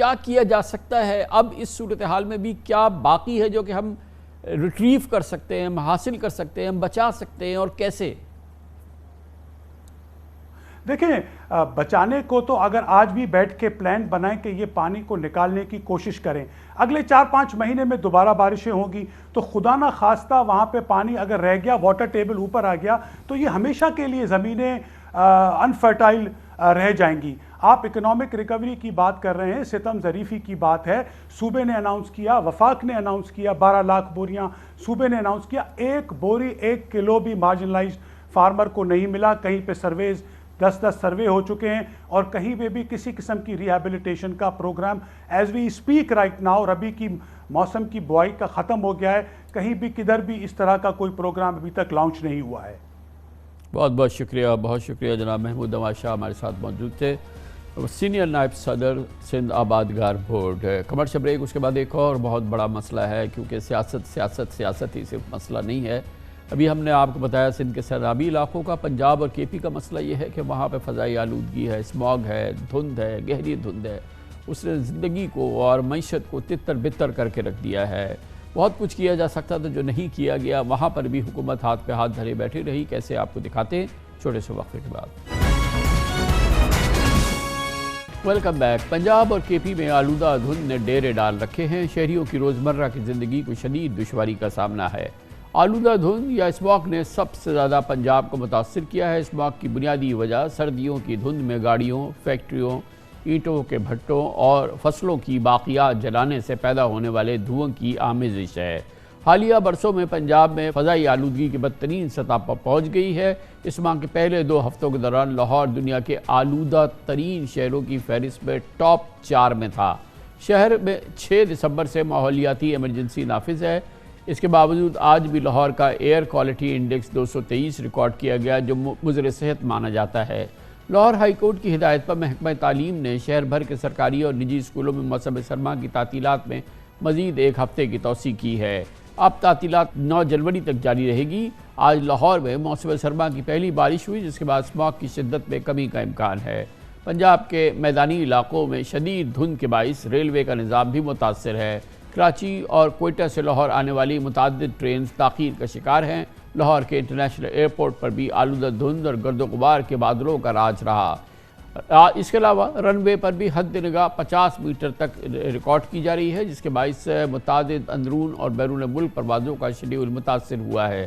کیا کیا جا سکتا ہے اب اس صورتحال میں بھی؟ کیا باقی ہے جو کہ ہم ریٹریو کر سکتے ہیں، ہم حاصل کر سکتے ہیں، ہم بچا سکتے ہیں، اور کیسے؟ دیکھیں، بچانے کو تو اگر آج بھی بیٹھ کے پلان بنائیں کہ یہ پانی کو نکالنے کی کوشش کریں، اگلے 4-5 مہینے میں دوبارہ بارشیں ہوں گی تو خدا نہ خواستہ وہاں پہ پانی اگر رہ گیا، واٹر ٹیبل اوپر آ گیا تو یہ ہمیشہ کے لیے زمینیں انفرٹائل رہ جائیں گی۔ آپ اکنامک ریکوری کی بات کر رہے ہیں، ستم ظریفی کی بات ہے، صوبے نے اناؤنس کیا، وفاق نے اناؤنس کیا 12 لاکھ بوریاں، صوبے نے اناؤنس کیا، 1 بوری 1 کلو بھی مارجنلائزڈ فارمر کو نہیں ملا۔ کہیں پہ سرویز 10 سروے ہو چکے ہیں اور کہیں پہ بھی کسی قسم کی ریہیبلیٹیشن کا programme as we speak right now, rabi کی موسم کی بوائی کا ختم ہو گیا ہے، کہیں بھی کدھر بھی اس طرح کا کوئی پروگرام ابھی تک لانچ نہیں ہوا ہے۔ بہت بہت شکریہ جناب محمود نواز شاہ ہمارے ساتھ موجود تھے، سینئر نائب صدر سندھ آبادگار بورڈ۔ کمرشل بریک، اس کے بعد ایک اور بہت بڑا مسئلہ ہے، کیونکہ سیاست ہی صرف مسئلہ نہیں ہے۔ ابھی ہم نے آپ کو بتایا سندھ کے سیلابی علاقوں کا، پنجاب اور کے پی کا مسئلہ یہ ہے کہ وہاں پہ فضائی آلودگی ہے، اسموگ ہے، دھند ہے، گہری دھند ہے، اس نے زندگی کو اور معیشت کو تتر بتر کر کے رکھ دیا ہے۔ بہت کچھ کیا جا سکتا تھا جو نہیں کیا گیا، وہاں پر بھی حکومت ہاتھ پہ ہاتھ دھرے بیٹھی رہی۔ کیسے، آپ کو دکھاتے ہیں چھوٹے سے وقفے کے بعد۔ Welcome back. پنجاب اور کے پی میں آلودہ دھند نے ڈیرے ڈال رکھے ہیں، شہریوں کی روزمرہ کی زندگی کو شدید دشواری کا سامنا ہے۔ آلودہ دھند یا اسموگ نے سب سے زیادہ پنجاب کو متاثر کیا ہے۔ اسموگ کی بنیادی وجہ سردیوں کی دھند میں گاڑیوں، فیکٹریوں، اینٹوں کے بھٹوں اور فصلوں کی باقیات جلانے سے پیدا ہونے والے دھواں کی آمیزش ہے۔ حالیہ برسوں میں پنجاب میں فضائی آلودگی کی بدترین سطح پر پہنچ گئی ہے۔ اس ماہ کے پہلے 2 ہفتوں کے دوران لاہور دنیا کے آلودہ ترین شہروں کی فہرست میں ٹاپ 4 میں تھا۔ شہر میں 6 دسمبر سے ماحولیاتی ایمرجنسی نافذ ہے۔ اس کے باوجود آج بھی لاہور کا ایئر کوالٹی انڈیکس 223 ریکارڈ کیا گیا، جو مضر صحت مانا جاتا ہے۔ لاہور ہائی کورٹ کی ہدایت پر محکمہ تعلیم نے شہر بھر کے سرکاری اور نجی اسکولوں میں موسم سرما کی تعطیلات میں مزید 1 ہفتے کی توسیع کی ہے۔ اب تعطیلات 9 جنوری تک جاری رہے گی۔ آج لاہور میں موسم سرما کی پہلی بارش ہوئی، جس کے بعد اسموگ کی شدت میں کمی کا امکان ہے۔ پنجاب کے میدانی علاقوں میں شدید دھند کے باعث ریلوے کا نظام بھی متاثر ہے۔ کراچی اور کوئٹہ سے لاہور آنے والی متعدد ٹرینز تاخیر کا شکار ہیں۔ لاہور کے انٹرنیشنل ایئرپورٹ پر بھی آلودہ دھند اور گرد و غبار کے بادلوں کا راج رہا۔ اس کے علاوہ رن وے پر بھی حد نگاہ 50 میٹر تک ریکارڈ کی جا رہی ہے، جس کے باعث متعدد اندرون اور بیرون ملک پروازوں کا شیڈول متاثر ہوا ہے۔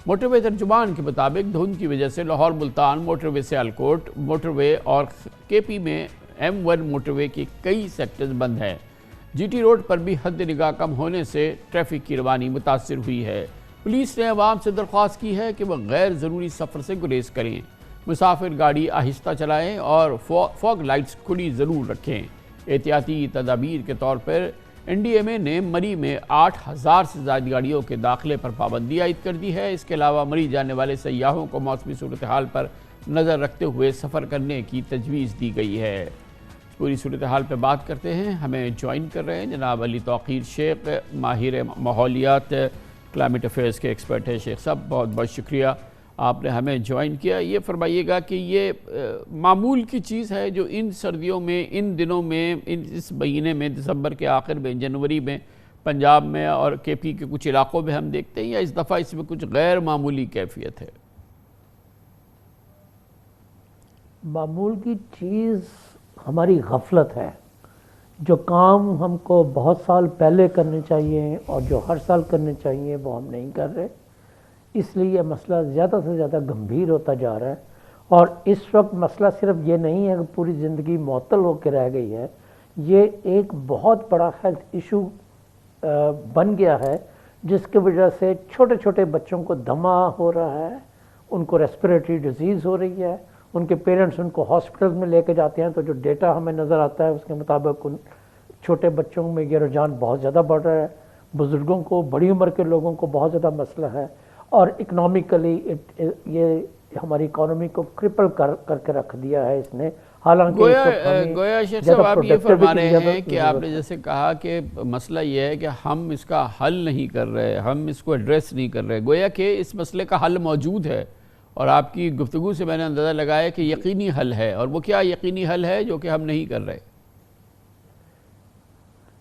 موٹر وے ترجمان کے مطابق دھند کی وجہ سے لاہور ملتان موٹر وے سیالکوٹ موٹر وے اور کے پی میں M1 موٹر وے کے کئی سیکٹرز بند ہیں۔ جی ٹی روڈ پر بھی حد نگاہ کم ہونے سے ٹریفک کی روانی متاثر ہوئی ہے۔ پولیس نے عوام سے درخواست کی ہے کہ وہ غیر ضروری سفر سے گریز کریں، مسافر گاڑی آہستہ چلائیں اور فوگ لائٹس کھلی ضرور رکھیں۔ احتیاطی تدابیر کے طور پر NDMA نے مری میں 8000 سے زائد گاڑیوں کے داخلے پر پابندی عائد کر دی ہے۔ اس کے علاوہ مری جانے والے سیاحوں کو موسمی صورتحال پر نظر رکھتے ہوئے سفر کرنے کی تجویز دی گئی ہے۔ پوری صورتحال پہ بات کرتے ہیں، ہمیں جوائن کر رہے ہیں جناب علی توقیر شیخ، ماہر ماحولیات، کلائمیٹ افیئرز کے ایکسپرٹ ہیں۔ شیخ صاحب بہت بہت شکریہ، آپ نے ہمیں جوائن کیا۔ یہ فرمائیے گا کہ یہ معمول کی چیز ہے جو ان سردیوں میں، ان دنوں میں، اس مہینے میں، دسمبر کے آخر میں، جنوری میں پنجاب میں اور کے پی کے کچھ علاقوں میں ہم دیکھتے ہیں، یا اس دفعہ اس میں کچھ غیر معمولی کیفیت ہے؟ معمول کی چیز ہماری غفلت ہے۔ جو کام ہم کو بہت سال پہلے کرنے چاہیے اور جو ہر سال کرنے چاہیے وہ ہم نہیں کر رہے، اس لیے یہ مسئلہ زیادہ سے زیادہ گمبھیر ہوتا جا رہا ہے۔ اور اس وقت مسئلہ صرف یہ نہیں ہے کہ پوری زندگی معطل ہو کے رہ گئی ہے، یہ ایک بہت بڑا ہیلتھ ایشو بن گیا ہے، جس کی وجہ سے چھوٹے چھوٹے بچوں کو دمہ ہو رہا ہے، ان کو ریسپریٹری ڈیزیز ہو رہی ہے، ان کے پیرنٹس ان کو ہاسپٹل میں لے کے جاتے ہیں، تو جو ڈیٹا ہمیں نظر آتا ہے اس کے مطابق ان چھوٹے بچوں میں یہ رجحان بہت زیادہ بڑھ رہا ہے، بزرگوں کو، بڑی عمر کے لوگوں کو بہت زیادہ مسئلہ ہے، اور اکنامکلی یہ ہماری اکانومی کو کرپل کر کے رکھ دیا ہے اس نے۔ حالانکہ گویا شیخ صاحب آپ یہ فرما رہے ہیں کہ آپ نے جیسے کہا کہ مسئلہ یہ ہے کہ ہم اس کا حل نہیں کر رہے، ہم اس کو ایڈریس نہیں کر رہے، گویا کہ اس مسئلے کا حل موجود ہے، اور آپ کی گفتگو سے میں نے اندازہ لگایا کہ یقینی حل ہے، اور وہ کیا یقینی حل ہے جو کہ ہم نہیں کر رہے؟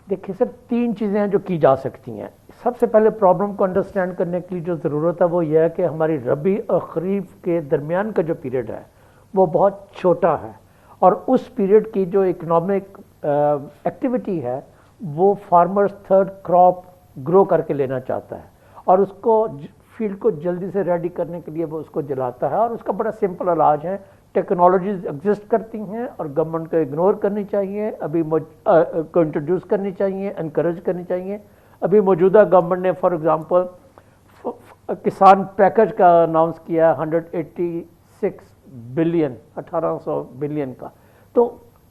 دیکھیے سر، 3 چیزیں ہیں جو کی جا سکتی ہیں. سب سے پہلے پرابلم کو انڈرسٹینڈ کرنے کے لیے جو ضرورت ہے وہ یہ ہے کہ ہماری ربی اور خریف کے درمیان کا جو پیریڈ ہے وہ بہت چھوٹا ہے، اور اس پیریڈ کی جو اکنامک ایکٹیویٹی ہے وہ فارمرز تھرڈ کراپ گرو کر کے لینا چاہتا ہے، اور اس کو فیلڈ کو جلدی سے ریڈی کرنے کے لیے وہ اس کو جلاتا ہے. اور اس کا بڑا سمپل علاج ہے، ٹیکنالوجیز ایگزسٹ کرتی ہیں اور گورنمنٹ کو اگنور کرنی چاہیے، ابھی کو انٹروڈیوس کرنی چاہیے، انکریج کرنی چاہیے. ابھی موجودہ گورنمنٹ نے فار ایگزامپل کسان پیکج کا اناؤنس کیا 186 بلین 1800 بلین کا. تو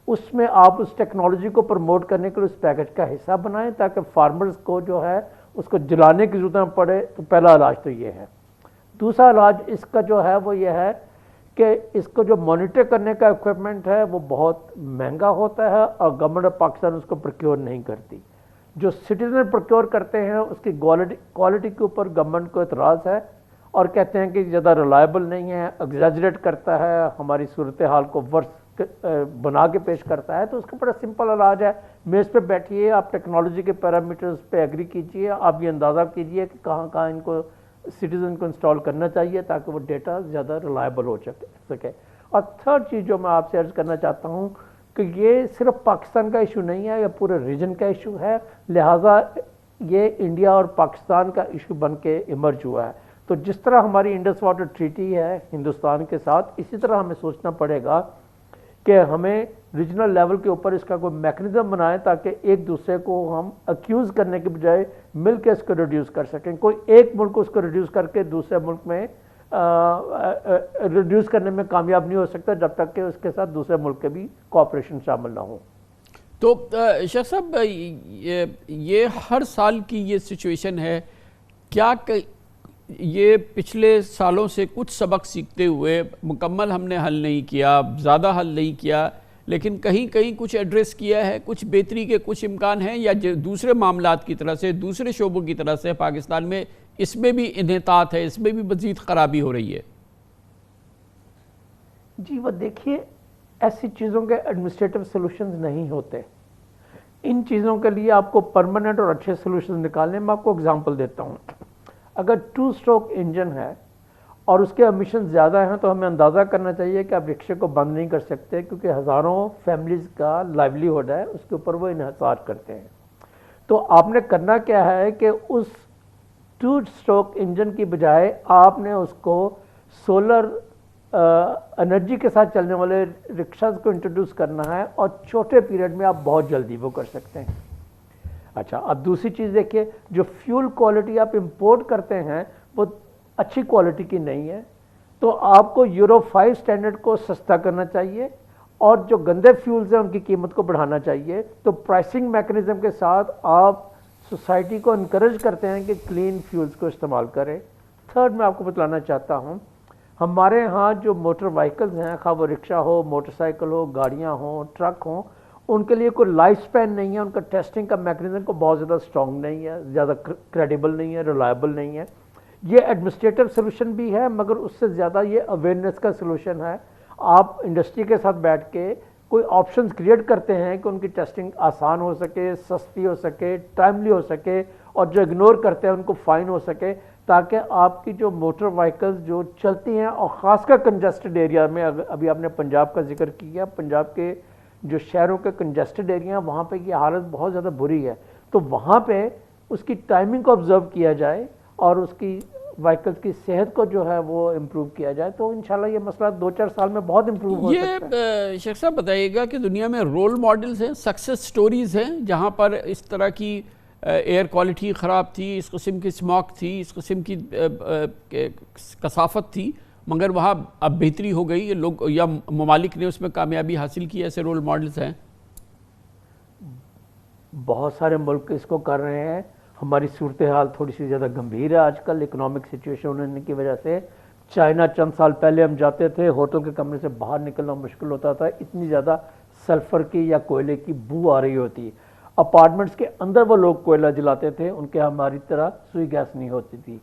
اس میں آپ اس ٹیکنالوجی کو پروموٹ کرنے کے لیے اس پیکج کا حصہ بنائیں تاکہ فارمرز کو جو ہے اس کو جلانے کی ضرورت نہ پڑے. تو پہلا علاج تو یہ ہے. دوسرا علاج اس کا جو ہے وہ یہ ہے کہ اس کو جو مانیٹر کرنے کا اکوپمنٹ ہے وہ بہت مہنگا ہوتا ہے اور گورنمنٹ آف پاکستان اس کو پروکیور نہیں کرتی. جو سٹیزن پروکیور کرتے ہیں اس کی کوالٹی کے اوپر گورنمنٹ کو اعتراض ہے اور کہتے ہیں کہ زیادہ ریلائبل نہیں ہے، ایگزیجریٹ کرتا ہے، ہماری صورتحال کو ورس بنا کے پیش کرتا ہے. تو اس کا بڑا سمپل علاج ہے، میز پہ بیٹھیے، آپ ٹیکنالوجی کے پیرامیٹرز پہ ایگری کیجئے، آپ یہ اندازہ کیجئے کہ کہاں کہاں ان کو سٹیزن کو انسٹال کرنا چاہیے تاکہ وہ ڈیٹا زیادہ ریلائبل ہو سکے. اور تھرڈ چیز جو میں آپ سے عرض کرنا چاہتا ہوں کہ یہ صرف پاکستان کا ایشو نہیں ہے، یہ پورے ریجن کا ایشو ہے، لہٰذا یہ انڈیا اور پاکستان کا ایشو بن کے ایمرج ہوا ہے. تو جس طرح ہماری انڈس واٹر ٹریٹی ہے ہندوستان کے ساتھ، اسی طرح ہمیں سوچنا پڑے گا کہ ہمیں ریجنل لیول کے اوپر اس کا کوئی میکنزم بنائیں تاکہ ایک دوسرے کو ہم اکیوز کرنے کے بجائے مل کے اس کو ریڈیوس کر سکیں. کوئی ایک ملک کو اس کو ریڈیوس کر کے دوسرے ملک میں ریڈیوس کرنے میں کامیاب نہیں ہو سکتا جب تک کہ اس کے ساتھ دوسرے ملک کے بھی کوآپریشن شامل نہ ہوں. تو شیخ صاحب، یہ ہر سال کی یہ سچویشن ہے، کیا یہ پچھلے سالوں سے کچھ سبق سیکھتے ہوئے مکمل ہم نے حل نہیں کیا، زیادہ حل نہیں کیا، لیکن کہیں کہیں کچھ ایڈریس کیا ہے، کچھ بہتری کے کچھ امکان ہیں، یا دوسرے معاملات کی طرح سے، دوسرے شعبوں کی طرح سے پاکستان میں اس میں بھی انحطاط ہے، اس میں بھی مزید خرابی ہو رہی ہے؟ جی وہ دیکھیے، ایسی چیزوں کے ایڈمنسٹریٹو سولوشنز نہیں ہوتے. ان چیزوں کے لیے آپ کو پرماننٹ اور اچھے سولوشنز نکالنے. میں آپ کو اگزامپل دیتا ہوں. اگر 2 اسٹروک انجن ہے اور اس کے امیشن زیادہ ہیں تو ہمیں اندازہ کرنا چاہیے کہ آپ رکشے کو بند نہیں کر سکتے، کیونکہ ہزاروں فیملیز کا لائیولیہڈ ہے، اس کے اوپر وہ انحصار کرتے ہیں. تو آپ نے کرنا کیا ہے کہ اس 2 اسٹروک انجن کی بجائے آپ نے اس کو سولر انرجی کے ساتھ چلنے والے رکشاز کو انٹروڈیوس کرنا ہے، اور چھوٹے پیریڈ میں آپ بہت جلدی وہ کر سکتے ہیں. اچھا، اب دوسری چیز دیکھیے، جو فیول کوالٹی آپ امپورٹ کرتے ہیں وہ اچھی کوالٹی کی نہیں ہے، تو آپ کو یورو 5 سٹینڈرڈ کو سستا کرنا چاہیے، اور جو گندے فیولز ہیں ان کی قیمت کو بڑھانا چاہیے. تو پرائسنگ میکنزم کے ساتھ آپ سوسائٹی کو انکریج کرتے ہیں کہ کلین فیولز کو استعمال کریں. تھرڈ میں آپ کو بتلانا چاہتا ہوں، ہمارے ہاں جو موٹر وہیکلز ہیں، خواہ وہ رکشہ ہو، موٹر سائیکل ہو، گاڑیاں ہوں، ٹرک ہوں، ان کے لیے کوئی لائف سپین نہیں ہے، ان کا ٹیسٹنگ کا میکنزم کو بہت زیادہ اسٹرانگ نہیں ہے، زیادہ کریڈیبل نہیں ہے، ریلائبل نہیں ہے. یہ ایڈمنسٹریٹو سولوشن بھی ہے، مگر اس سے زیادہ یہ اویئرنیس کا سولوشن ہے. آپ انڈسٹری کے ساتھ بیٹھ کے کوئی آپشنز کریٹ کرتے ہیں کہ ان کی ٹیسٹنگ آسان ہو سکے، سستی ہو سکے، ٹائملی ہو سکے، اور جو اگنور کرتے ہیں ان کو فائن ہو سکے، تاکہ آپ کی جو موٹر وہیکلز جو چلتی ہیں، اور خاص کر کنجسٹڈ ایریا میں، ابھی آپ نے پنجاب کا ذکر کیا، پنجاب کے جو شہروں کے کنجسٹڈ ایریا ہیں وہاں پہ یہ حالت بہت زیادہ بری ہے. تو وہاں پہ اس کی ٹائمنگ کو آبزرو کیا جائے اور اس کی وہیکلز کی صحت کو جو ہے وہ امپروو کیا جائے، تو انشاءاللہ یہ مسئلہ 2-4 سال میں بہت امپروو ہو سکتا ہے. یہ شیخ صاحب بتائیے گا کہ دنیا میں رول ماڈلز ہیں، سکسیس سٹوریز ہیں جہاں پر اس طرح کی ایئر کوالٹی خراب تھی، اس قسم کی اسموک تھی، اس قسم کی کثافت تھی، مگر وہاں اب بہتری ہو گئی، لوگ یا ممالک نے اس میں کامیابی حاصل کی، ایسے رول ماڈلز ہیں؟ بہت سارے ملک اس کو کر رہے ہیں. ہماری صورتحال تھوڑی سی زیادہ گمبھیر ہے آج کل اکنامک سچویشن ہونے کی وجہ سے. چائنا چند سال پہلے ہم جاتے تھے، ہوٹل کے کمرے سے باہر نکلنا مشکل ہوتا تھا، اتنی زیادہ سلفر کی یا کوئلے کی بو آ رہی ہوتی. اپارٹمنٹس کے اندر وہ لوگ کوئلہ جلاتے تھے، ان کے ہماری طرح سوئی گیس نہیں ہوتی تھی.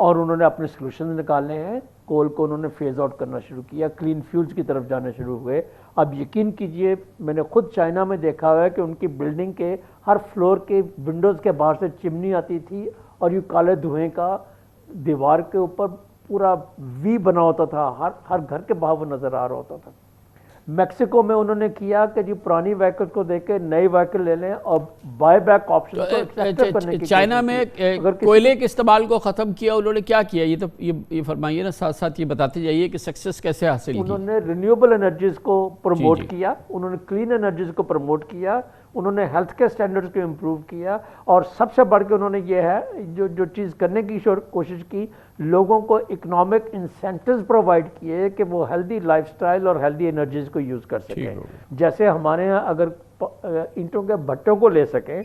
اور انہوں نے اپنے سلوشنز نکالے ہیں. کول کو انہوں نے فیز آؤٹ کرنا شروع کیا, کلین فیولز کی طرف جانا شروع ہوئے. اب یقین کیجئے میں نے خود چائنا میں دیکھا ہوا ہے کہ ان کی بلڈنگ کے ہر فلور کے ونڈوز کے باہر سے چمنی آتی تھی اور یہ کالے دھوئیں کا دیوار کے اوپر پورا وی بنا ہوتا تھا, ہر گھر کے باہر وہ نظر آ رہا ہوتا تھا. میکسیکو میں انہوں نے کیا کہ جی پرانی وہیکل کو دیکھ کے نئی وہیکل لے لیں اور بائی بیک آپشن کو ایکسیپٹ کرنے کی. چائنا میں کوئلے کے استعمال کو ختم کیا, انہوں نے کیا کیا, یہ تو یہ فرمائیے نا, ساتھ ساتھ یہ بتاتے جائیے کہ سکسیس کیسے حاصل کی. انہوں نے رینیوبل انرجیز کو پروموٹ کیا, انہوں نے کلین انرجیز کو پروموٹ کیا, انہوں نے ہیلتھ کیئر سٹینڈرڈز کو امپروو کیا, اور سب سے بڑھ کے انہوں نے یہ ہے جو چیز کرنے کی کوشش کی, لوگوں کو اکنامک انسینٹیوز پرووائڈ کیے کہ وہ ہیلدی لائف سٹائل اور ہیلدی انرجیز کو یوز کر سکیں. جیسے ہمارے ہاں اگر اینٹوں کے بھٹوں کو لے سکیں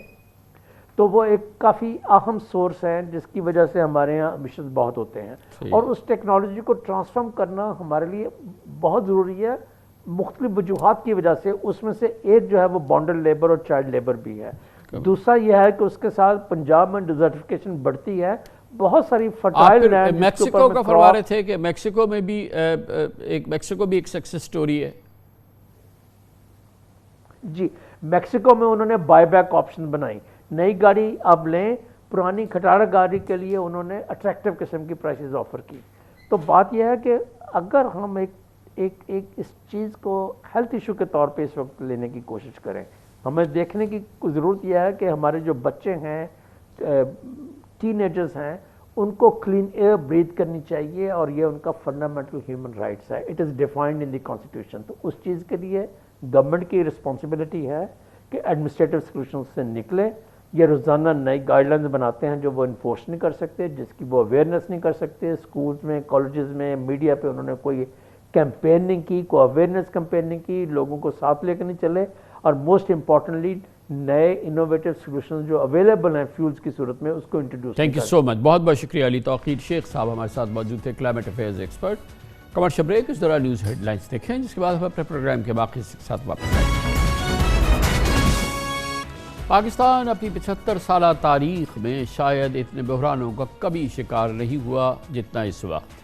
تو وہ ایک کافی اہم سورس ہیں جس کی وجہ سے ہمارے ہاں ایمیشنز بہت ہوتے ہیں, اور اس ٹیکنالوجی کو ٹرانسفارم کرنا ہمارے لیے بہت ضروری ہے مختلف وجوہات کی وجہ سے. اس میں سے ایک جو ہے وہ بانڈڈ لیبر اور چائلڈ لیبر بھی ہے. دوسرا یہ ہے کہ اس کے ساتھ پنجاب میں ڈیزرٹیفیکیشن بڑھتی ہے, بہت ساری فرٹائل لینڈ. میکسیکو کا فرما رہے تھے کہ میکسیکو بھی ایک سکسیس سٹوری ہے. جی, میکسیکو میں انہوں نے بائی بیک آپشن بنائی, نئی گاڑی آپ لیں, پرانی کھٹارہ گاڑی کے لیے انہوں نے اٹریکٹیو قسم کی پرائسز آفر کی. تو بات یہ ہے کہ اگر ہم ایک اس چیز کو ہیلتھ ایشو کے طور پہ اس وقت لینے کی کوشش کریں, ہمیں دیکھنے کی ضرورت یہ ہے کہ ہمارے جو بچے ہیں, ٹین ایجرز ہیں, ان کو کلین ایئر بریتھ کرنی چاہیے, اور یہ ان کا فنڈامنٹل ہیومن رائٹس ہے. It is defined in the constitution. تو اس چیز کے لیے گورنمنٹ کی رسپانسبلٹی ہے کہ ایڈمنسٹریٹو سولوشن سے نکلے. یہ روزانہ نئی گائیڈ لائنز بناتے ہیں جو وہ انفورس نہیں کر سکتے, جس کی وہ اویئرنیس نہیں کر سکتے. اسکولز میں, کالجز میں, میڈیا پہ انہوں نے کوئی کیمپین نہیں کی, کوئی اویئرنیس کیمپین نہیں کی, لوگوں کو ساتھ لے کے نہیں چلے. اور موسٹ امپورٹنٹلی نئے انوویٹو سولوشنز جو اویلیبل ہیں فیولز کی صورت میں, اس کو انٹروڈیوس. تھینک یو سو مچ, بہت بہت شکریہ. علی توقیر شیخ صاحب ہمارے ساتھ موجود تھے, climate affairs expert. Commercial break, اس دوران نیوز ہیڈ لائنز دیکھیں, جس کے بعد ہم اپنے پروگرام کے باقی کے ساتھ واپس آئیں. پاکستان اپنی 75 سالہ تاریخ میں شاید اتنے بحرانوں کا کبھی شکار نہیں ہوا جتنا اس وقت.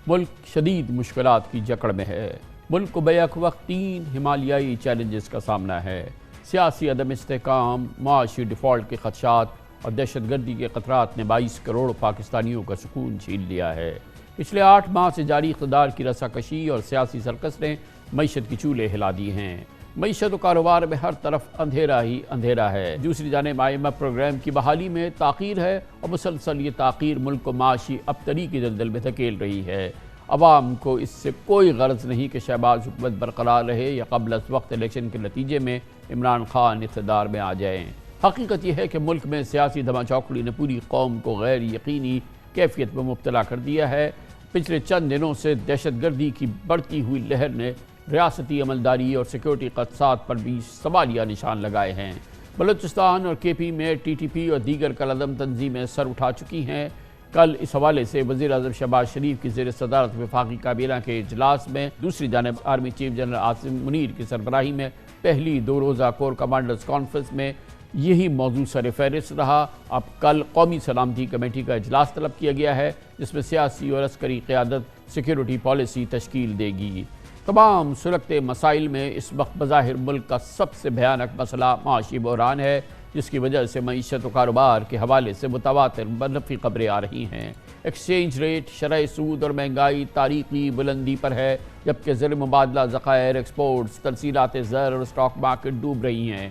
ملک شدید مشکلات کی جکڑ میں ہے. ملک کو بیک وقت 3 ہمالیائی چیلنجز کا سامنا ہے. سیاسی عدم استحکام, معاشی ڈیفالٹ کے خدشات اور دہشت گردی کے خطرات نے 22 کروڑ پاکستانیوں کا سکون چھین لیا ہے. پچھلے 8 ماہ سے جاری اقتدار کی رساکشی اور سیاسی سرکس نے معیشت کی چولے ہلا دی ہیں. معیشت و کاروبار میں ہر طرف اندھیرا ہی اندھیرا ہے. دوسری جانب IMF پروگرام کی بحالی میں تاخیر ہے, اور مسلسل یہ تاخیر ملک کو معاشی ابتری کی دلدل میں دھکیل رہی ہے. عوام کو اس سے کوئی غرض نہیں کہ شہباز حکومت برقرار رہے یا قبل از وقت الیکشن کے نتیجے میں عمران خان اقتدار میں آ جائیں. حقیقت یہ ہے کہ ملک میں سیاسی دھما چوکڑی نے پوری قوم کو غیر یقینی کیفیت میں مبتلا کر دیا ہے. پچھلے چند دنوں سے دہشت گردی کی بڑھتی ہوئی لہر نے ریاستی عملداری اور سیکیورٹی قدسات پر بھی سوالیہ نشان لگائے ہیں. بلوچستان اور KP میں TTP اور دیگر کالعدم تنظیمیں سر اٹھا چکی ہیں. کل اس حوالے سے وزیر اعظم شہباز شریف کی زیر صدارت وفاقی کابینہ کے اجلاس میں, دوسری جانب army chief general Asim Munir کی سربراہی میں پہلی 2 روزہ کور کمانڈرز کانفرنس میں یہی موضوع سر فہرست رہا. اب کل قومی سلامتی کمیٹی کا اجلاس طلب کیا گیا ہے, جس میں سیاسی اور عسکری قیادت سیکیورٹی پالیسی تشکیل دے گی. تمام سلگتے مسائل میں اس وقت بظاہر ملک کا سب سے بھیانک مسئلہ معاشی بحران ہے, جس کی وجہ سے معیشت و کاروبار کے حوالے سے متواتر منفی خبریں آ رہی ہیں. ایکسچینج ریٹ, شرح سود اور مہنگائی تاریخی بلندی پر ہے, جبکہ زر مبادلہ ذخائر, ایکسپورٹس, ترسیلات زر اور اسٹاک مارکیٹ ڈوب رہی ہیں.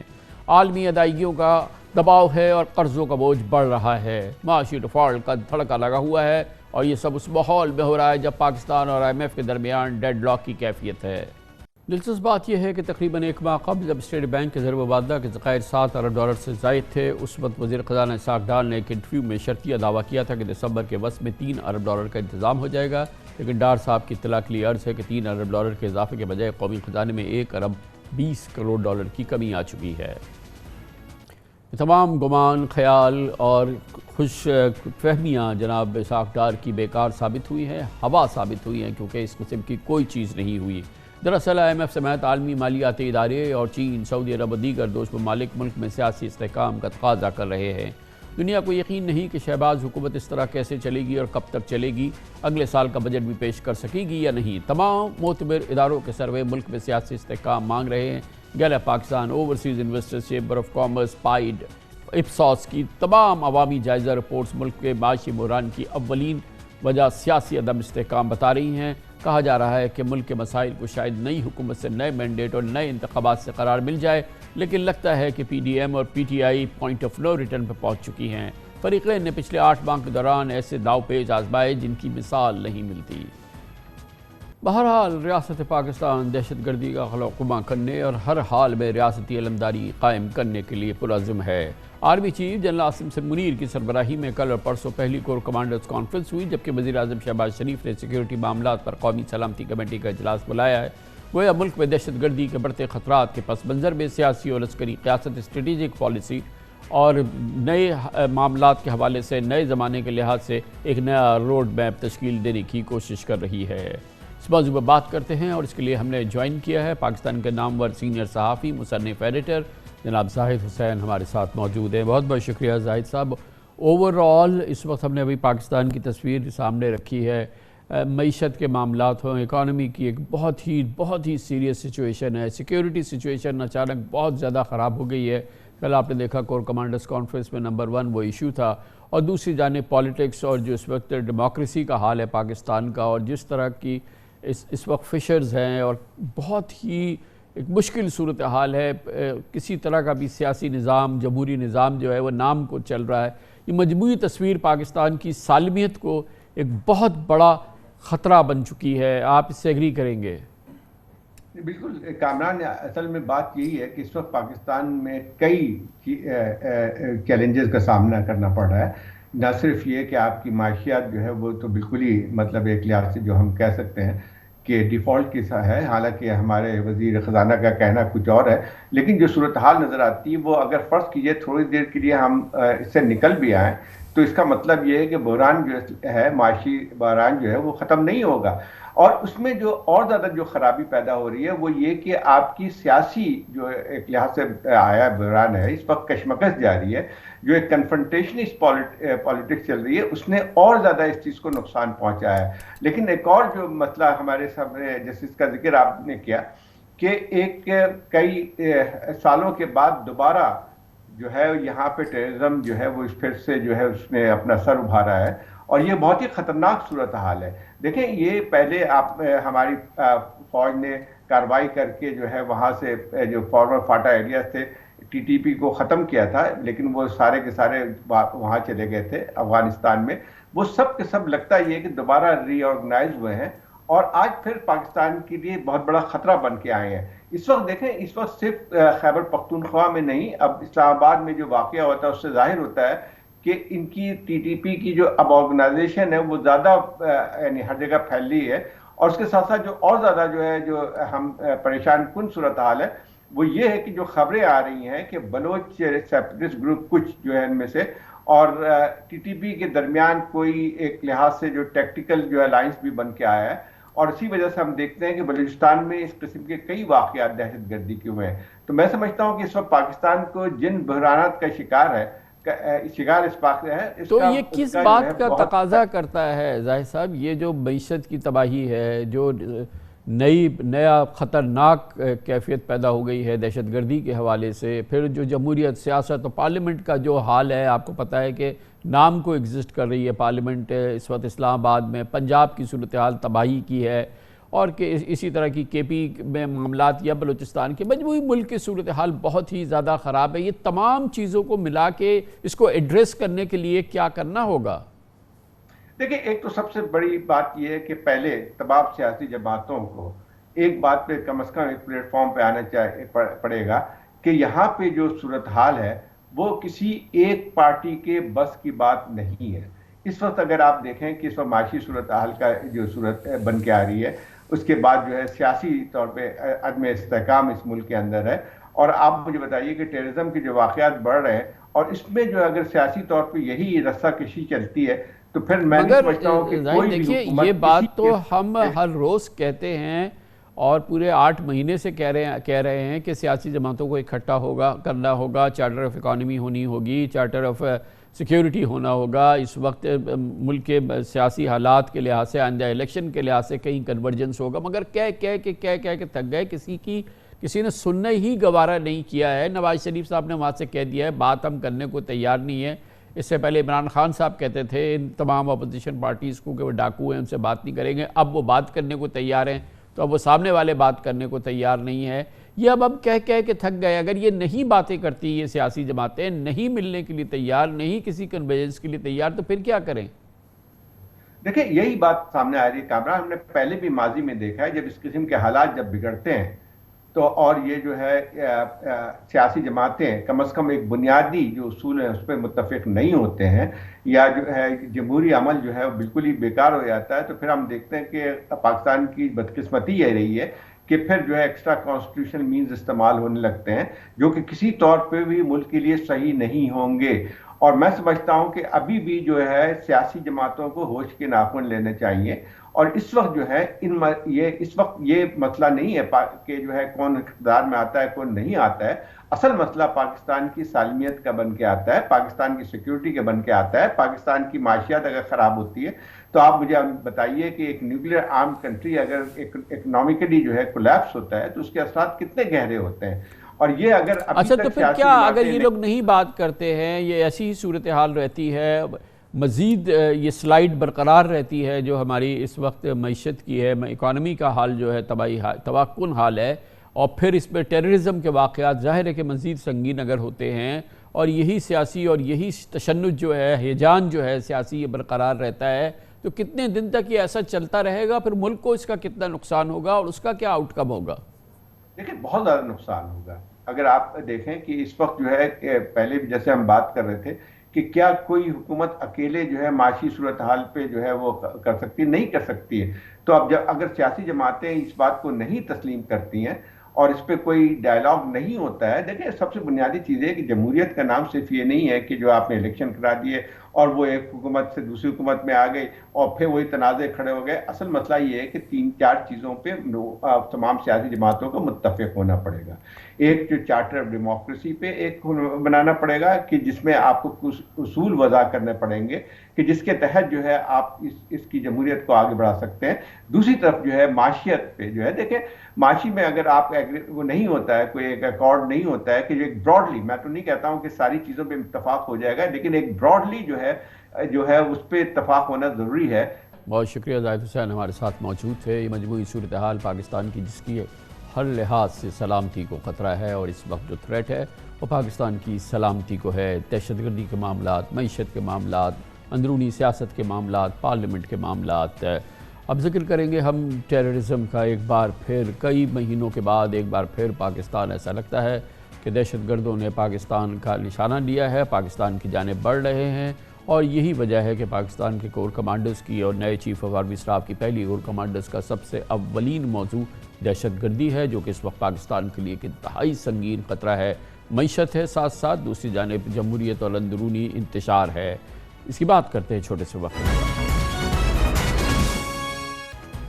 عالمی ادائیگیوں کا دباؤ ہے اور قرضوں کا بوجھ بڑھ رہا ہے. معاشی ڈیفالٹ کا دھڑکا لگا ہوا ہے, اور یہ سب اس ماحول میں ہو رہا ہے جب پاکستان اور IMF کے درمیان ڈیڈ لاک کی کیفیت ہے. دلچسپ بات یہ ہے کہ تقریباً 1 ماہ قبل جب اسٹیٹ بینک کے زر مبادلہ کے ذخائر $7 ارب سے زائد تھے, اس وقت وزیر خزانہ اسحاق ڈار نے ایک انٹرویو میں شرطیہ دعویٰ کیا تھا کہ دسمبر کے وسط میں $3 ارب کا انتظام ہو جائے گا. لیکن ڈار صاحب کی اطلاع کے لیے عرض ہے کہ $3 ارب کے اضافے کے بجائے قومی خزانے میں $1 ارب 20 کروڑ کی کمی آ چکی ہے. تمام گمان, خیال اور خوش فہمیاں جناب اسحاق ڈار کی بیکار ثابت ہوئی ہیں, ہوا ثابت ہوئی ہیں, کیونکہ اس قسم کی کوئی چیز نہیں ہوئی. دراصل IMF سمیت عالمی مالیاتی ادارے اور چین, سعودی عرب اور دیگر دوست ممالک ملک میں سیاسی استحکام کا تقاضا کر رہے ہیں. دنیا کو یقین نہیں کہ شہباز حکومت اس طرح کیسے چلے گی اور کب تک چلے گی، اگلے سال کا بجٹ بھی پیش کر سکے گی یا نہیں۔ تمام معتبر اداروں کے سروے ملک میں سیاسی استحکام مانگ رہے ہیں۔ Gallup Pakistan, overseas investors chamber of commerce, پائیڈ، Ipsos کی تمام عوامی جائزہ رپورٹس ملک کے معاشی بحران کی اولین وجہ سیاسی عدم استحکام بتا رہی ہیں۔ کہا جا رہا ہے کہ ملک کے مسائل کو شاید نئی حکومت سے نئے مینڈیٹ اور نئے انتخابات سے قرار مل جائے، لیکن لگتا ہے کہ پی ڈی ایم اور P T I point of no return پر پہنچ چکی ہیں۔ فریقین نے پچھلے 8 ماہ کے دوران ایسے داؤ پیچ آزمائے جن کی مثال نہیں ملتی۔ بہرحال ریاست پاکستان دہشت گردی کا خلوقمہ کرنے اور ہر حال میں ریاستی علمداری قائم کرنے کے لیے پرعزم ہے۔ Army chief general Asim Singh Munir کی سربراہی میں کل اور پرسوں پہلی کور کمانڈرز کانفرنس ہوئی، جبکہ وزیر اعظم شہباز شریف نے سیکیورٹی معاملات پر قومی سلامتی کمیٹی کا اجلاس بلایا ہے۔ گویا ملک میں دہشت گردی کے بڑھتے خطرات کے پس منظر میں سیاسی اور عسکری قیادت، اسٹریٹجک پالیسی اور نئے معاملات کے حوالے سے نئے زمانے کے لحاظ سے ایک نیا روڈ میپ تشکیل دینے کی کوشش کر رہی ہے۔ اس موضوع پر بات کرتے ہیں اور اس کے لیے ہم نے جوائن کیا ہے پاکستان کے نامور سینئر صحافی، مصنف، ایڈیٹر جناب زاہد حسین ہمارے ساتھ موجود ہیں۔ بہت بہت شکریہ زاہد صاحب۔ اوورآل اس وقت ہم نے ابھی پاکستان کی تصویر سامنے رکھی ہے، معیشت کے معاملات ہوں، اکانومی کی ایک بہت ہی سیریس سچویشن ہے، سیکیورٹی سچویشن اچانک بہت زیادہ خراب ہو گئی ہے۔ کل آپ نے دیکھا کور کمانڈرز کانفرنس میں نمبر 1 وہ ایشو تھا، اور دوسری جانب پالیٹکس اور جو اس وقت ڈیموکریسی کا حال ہے پاکستان کا، اور جس طرح کی اس وقت فشرز ہیں اور بہت ہی ایک مشکل صورتحال ہے، کسی طرح کا بھی سیاسی نظام، جمہوری نظام جو ہے وہ نام کو چل رہا ہے۔ یہ مجموعی تصویر پاکستان کی سالمیت کو ایک بہت بڑا خطرہ بن چکی ہے۔ آپ اس سے ایگری کریں گے؟ بالکل کامران، اصل میں بات یہی ہے کہ اس وقت پاکستان میں کئی چیلنجز کا سامنا کرنا پڑ رہا ہے۔ نہ صرف یہ کہ آپ کی معاشیات جو ہے وہ تو بالکل ہی مطلب ایک لحاظ سے جو ہم کہہ سکتے ہیں کہ ڈیفالٹ کی سا ہے، حالانکہ ہمارے وزیر خزانہ کا کہنا کچھ اور ہے، لیکن جو صورتحال نظر آتی ہے وہ اگر فرض کیجئے تھوڑی دیر کے لیے ہم اس سے نکل بھی آئیں تو اس کا مطلب یہ ہے کہ بحران جو ہے، معاشی بحران جو ہے وہ ختم نہیں ہوگا، اور اس میں جو اور زیادہ جو خرابی پیدا ہو رہی ہے وہ یہ کہ آپ کی سیاسی جو ایک لحاظ سے آیا بحران ہے، اس وقت کشمکش جاری ہے، جو ایک کنفرنٹیشنسٹ پالیٹکس چل رہی ہے، اس نے اور زیادہ اس چیز کو نقصان پہنچایا ہے۔ لیکن ایک اور جو مسئلہ ہمارے سامنے جس کا ذکر آپ نے کیا کہ ایک کئی سالوں کے بعد دوبارہ جو ہے یہاں پہ ٹیررزم جو ہے وہ پھر سے جو ہے اس نے اپنا سر ابھارا ہے، اور یہ بہت ہی خطرناک صورتحال ہے۔ دیکھیں، یہ پہلے ہماری فوج نے کارروائی کر کے جو ہے وہاں سے جو فارمر فاٹا ایریاز تھے ٹی ٹی پی کو ختم کیا تھا، لیکن وہ سارے کے سارے وہاں چلے گئے تھے افغانستان میں۔ وہ سب کے سب لگتا یہ کہ دوبارہ ری آرگنائز ہوئے ہیں اور آج پھر پاکستان کے لیے بہت بڑا خطرہ بن کے آئے ہیں۔ اس وقت دیکھیں، اس وقت صرف خیبر پختونخوا میں نہیں، اب اسلام آباد میں جو واقعہ ہوتا ہے اس سے ظاہر ہوتا ہے کہ ان کی ٹی ٹی پی کی جو اب آرگنائزیشن ہے وہ زیادہ یعنی ہر جگہ پھیل رہی ہے، اور اس کے ساتھ ساتھ جو اور زیادہ جو ہے جو ہم پریشان کن صورتحال ہے وہ یہ ہے کہ جو خبریں آ رہی ہیں کہ بلوچ سیپریٹسٹ گروپ کچھ جو ہے ان میں سے اور ٹی ٹی پی کے درمیان کوئی ایک لحاظ سے جو ٹیکٹیکل جو الائنس بھی بن کے آیا ہے، اور اسی وجہ سے ہم دیکھتے ہیں کہ بلوچستان میں اس قسم کے کئی واقعات دہشت گردی کے ہوئے ہیں۔ تو میں سمجھتا ہوں کہ اس وقت پاکستان کو جن بحرانات کا شکار ہے اس وقت ہے، تو یہ کس بات کا تقاضا کرتا ہے زاہد صاحب؟ یہ جو معیشت کی تباہی ہے، جو نیا خطرناک کیفیت پیدا ہو گئی ہے دہشت گردی کے حوالے سے، پھر جو جمہوریت، سیاست اور پارلیمنٹ کا جو حال ہے، آپ کو پتہ ہے کہ نام کو ایگزسٹ کر رہی ہے پارلیمنٹ اس وقت اسلام آباد میں، پنجاب کی صورتحال تباہی کی ہے، اور کہ اسی طرح کی کے پی میں معاملات یا بلوچستان کے مجموعی ملک کی صورتحال بہت ہی زیادہ خراب ہے۔ یہ تمام چیزوں کو ملا کے اس کو ایڈریس کرنے کے لیے کیا کرنا ہوگا؟ دیکھیں، ایک تو سب سے بڑی بات یہ ہے کہ پہلے تمام سیاسی جماعتوں کو ایک بات پہ کم از کم ایک پلیٹ فارم پہ آنا پڑے گا کہ یہاں پہ جو صورتحال ہے وہ کسی ایک پارٹی کے بس کی بات نہیں ہے۔ اس وقت اگر آپ دیکھیں کہ اس وقت معاشی صورتحال کا جو صورت بن کے آ رہی ہے، اس کے بعد جو ہے سیاسی طور پہ عدم استحکام اس ملک کے اندر ہے، اور آپ مجھے بتائیے کہ ٹیررزم کے جو واقعات بڑھ رہے ہیں، اور اس میں جو اگر سیاسی طور پہ یہی رسہ کشی چلتی ہے تو پھر میں نہیں سمجھتا ہوں کہ کوئی بھی دیکھیے، یہ بات تو ہم ہر روز کہتے ہیں، اور پورے 8 مہینے سے کہہ رہے ہیں کہ سیاسی جماعتوں کو اکٹھا کرنا ہوگا، چارٹر آف اکانومی ہونی ہوگی، چارٹر آف سیکیورٹی ہونا ہوگا۔ اس وقت ملک کے سیاسی حالات کے لحاظ سے، آئندہ الیکشن کے لحاظ سے کہیں کنورجنس ہوگا، مگر کہہ کے تھک گئے، کسی نے سننا ہی گوارا نہیں کیا ہے۔ نواز شریف صاحب نے وہاں سے کہہ دیا ہے بات ہم کرنے کو تیار نہیں ہے۔ اس سے پہلے عمران خان صاحب کہتے تھے ان تمام اپوزیشن پارٹیز کو کہ وہ ڈاکو ہیں، ان سے بات نہیں کریں گے۔ اب وہ بات کرنے کو تیار ہیں، تو اب وہ سامنے والے بات کرنے کو تیار نہیں ہے۔ یہ اب کہہ کے تھک گئے۔ اگر یہ نہیں باتیں کرتی یہ سیاسی جماعتیں، نہیں ملنے کے لیے تیار، نہیں کسی کنورجنس کے لیے تیار، تو پھر کیا کریں؟ دیکھیں یہی بات سامنے آ رہی ہے کامران، ہم نے پہلے بھی ماضی میں دیکھا ہے جب اس قسم کے حالات جب بگڑتے ہیں تو اور یہ جو ہے سیاسی جماعتیں کم از کم ایک بنیادی جو اصول ہیں اس پہ متفق نہیں ہوتے ہیں، یا جو ہے جمہوری عمل جو ہے وہ بالکل ہی بیکار ہو جاتا ہے، تو پھر ہم دیکھتے ہیں کہ پاکستان کی بدقسمتی یہ رہی ہے کہ پھر جو ہے ایکسٹرا کانسٹیٹیوشنل مینز استعمال ہونے لگتے ہیں جو کہ کسی طور پہ بھی ملک کے لیے صحیح نہیں ہوں گے۔ اور میں سمجھتا ہوں کہ ابھی بھی جو ہے سیاسی جماعتوں کو ہوش کے ناخن لینے چاہیے، اور اس وقت جو ہے اس وقت یہ مسئلہ نہیں ہے کہ جو ہے کون اقتدار میں آتا ہے کون نہیں آتا ہے۔ اصل مسئلہ پاکستان کی سالمیت کا بن کے آتا ہے، پاکستان کی سیکیورٹی کا بن کے آتا ہے۔ پاکستان کی معاشیات اگر خراب ہوتی ہے تو آپ مجھے بتائیے کہ ایک نیوکلیر آرم کنٹری اگر اکنامکلی جو ہے کولیپس ہوتا ہے تو اس کے اثرات کتنے گہرے ہوتے ہیں۔ اور یہ اگر اچھا تو پھر کیا اگر یہ لوگ نہیں بات کرتے ہیں، یہ ایسی ہی صورتحال رہتی ہے، مزید یہ سلائیڈ برقرار رہتی ہے جو ہماری اس وقت معیشت کی ہے، اکانومی کا حال جو ہے تباہ حال ہے، اور پھر اس میں ٹیررزم کے واقعات ظاہر ہے کہ مزید سنگین اگر ہوتے ہیں، اور یہی سیاسی اور یہی تشنج جو ہے، ہیجان جو ہے سیاسی یہ برقرار رہتا ہے، تو کتنے دن تک یہ ایسا چلتا رہے گا؟ پھر ملک کو اس کا کتنا نقصان ہوگا اور اس کا کیا آؤٹ کم ہوگا؟ دیکھیں بہت زیادہ نقصان ہوگا۔ اگر آپ دیکھیں کہ اس وقت جو ہے پہلے بھی جیسے ہم بات کر رہے تھے کہ کیا کوئی حکومت اکیلے جو ہے معاشی صورتحال پہ جو ہے وہ کر سکتی نہیں کر سکتی ہے، تو اب اگر سیاسی جماعتیں اس بات کو نہیں تسلیم کرتی ہیں اور اس پہ کوئی ڈائلاگ نہیں ہوتا ہے، دیکھیں سب سے بنیادی چیز ہے کہ جمہوریت کا نام صرف یہ نہیں ہے کہ جو آپ نے الیکشن کرا دیے اور وہ ایک حکومت سے دوسری حکومت میں آ گئی اور پھر وہی تنازع کھڑے ہو گئے۔ اصل مسئلہ یہ ہے کہ 3-4 چیزوں پہ تمام سیاسی جماعتوں کو متفق ہونا پڑے گا۔ ایک جو چارٹر آف ڈیموکریسی پہ ایک بنانا پڑے گا کہ جس میں آپ کو کچھ اصول وضع کرنے پڑیں گے کہ جس کے تحت جو ہے آپ اس کی جمہوریت کو آگے بڑھا سکتے ہیں۔ دوسری طرف جو ہے معاشیت پہ جو ہے، دیکھیں معاشی میں اگر آپ وہ نہیں ہوتا ہے، کوئی ایک ایکارڈ نہیں ہوتا ہے کہ جو ایک براڈلی، میں تو نہیں کہتا ہوں کہ ساری چیزوں پہ اتفاق ہو جائے گا، لیکن ایک براڈلی جو ہے اس پہ اتفاق ہونا ضروری ہے۔ بہت شکریہ زاہد حسین ہمارے ساتھ موجود تھے۔ یہ مجموعی صورتحال پاکستان کی جس کی ہر لحاظ سے سلامتی کو خطرہ ہے، اور اس وقت جو تھریٹ ہے وہ پاکستان کی سلامتی کو ہے۔ دہشت گردی کے معاملات، معیشت کے معاملات، اندرونی سیاست کے معاملات، پارلیمنٹ کے معاملات۔ اب ذکر کریں گے ہم ٹیررزم کا۔ ایک بار پھر کئی مہینوں کے بعد ایک بار پھر پاکستان ایسا لگتا ہے کہ دہشت گردوں نے پاکستان کا نشانہ لیا ہے، پاکستان کی جانب بڑھ رہے ہیں، اور یہی وجہ ہے کہ پاکستان کے کور کمانڈرز کی اور نئے چیف آف آرمی اسٹاف کی پہلی کور کمانڈرز کا سب سے اولین موضوع دہشت گردی ہے، جو کہ اس وقت پاکستان کے لیے ایک انتہائی سنگین خطرہ ہے۔ معیشت ہے ساتھ ساتھ، دوسری جانب جمہوریت اور اندرونی انتشار ہے۔ اس کی بات کرتے ہیں چھوٹے سے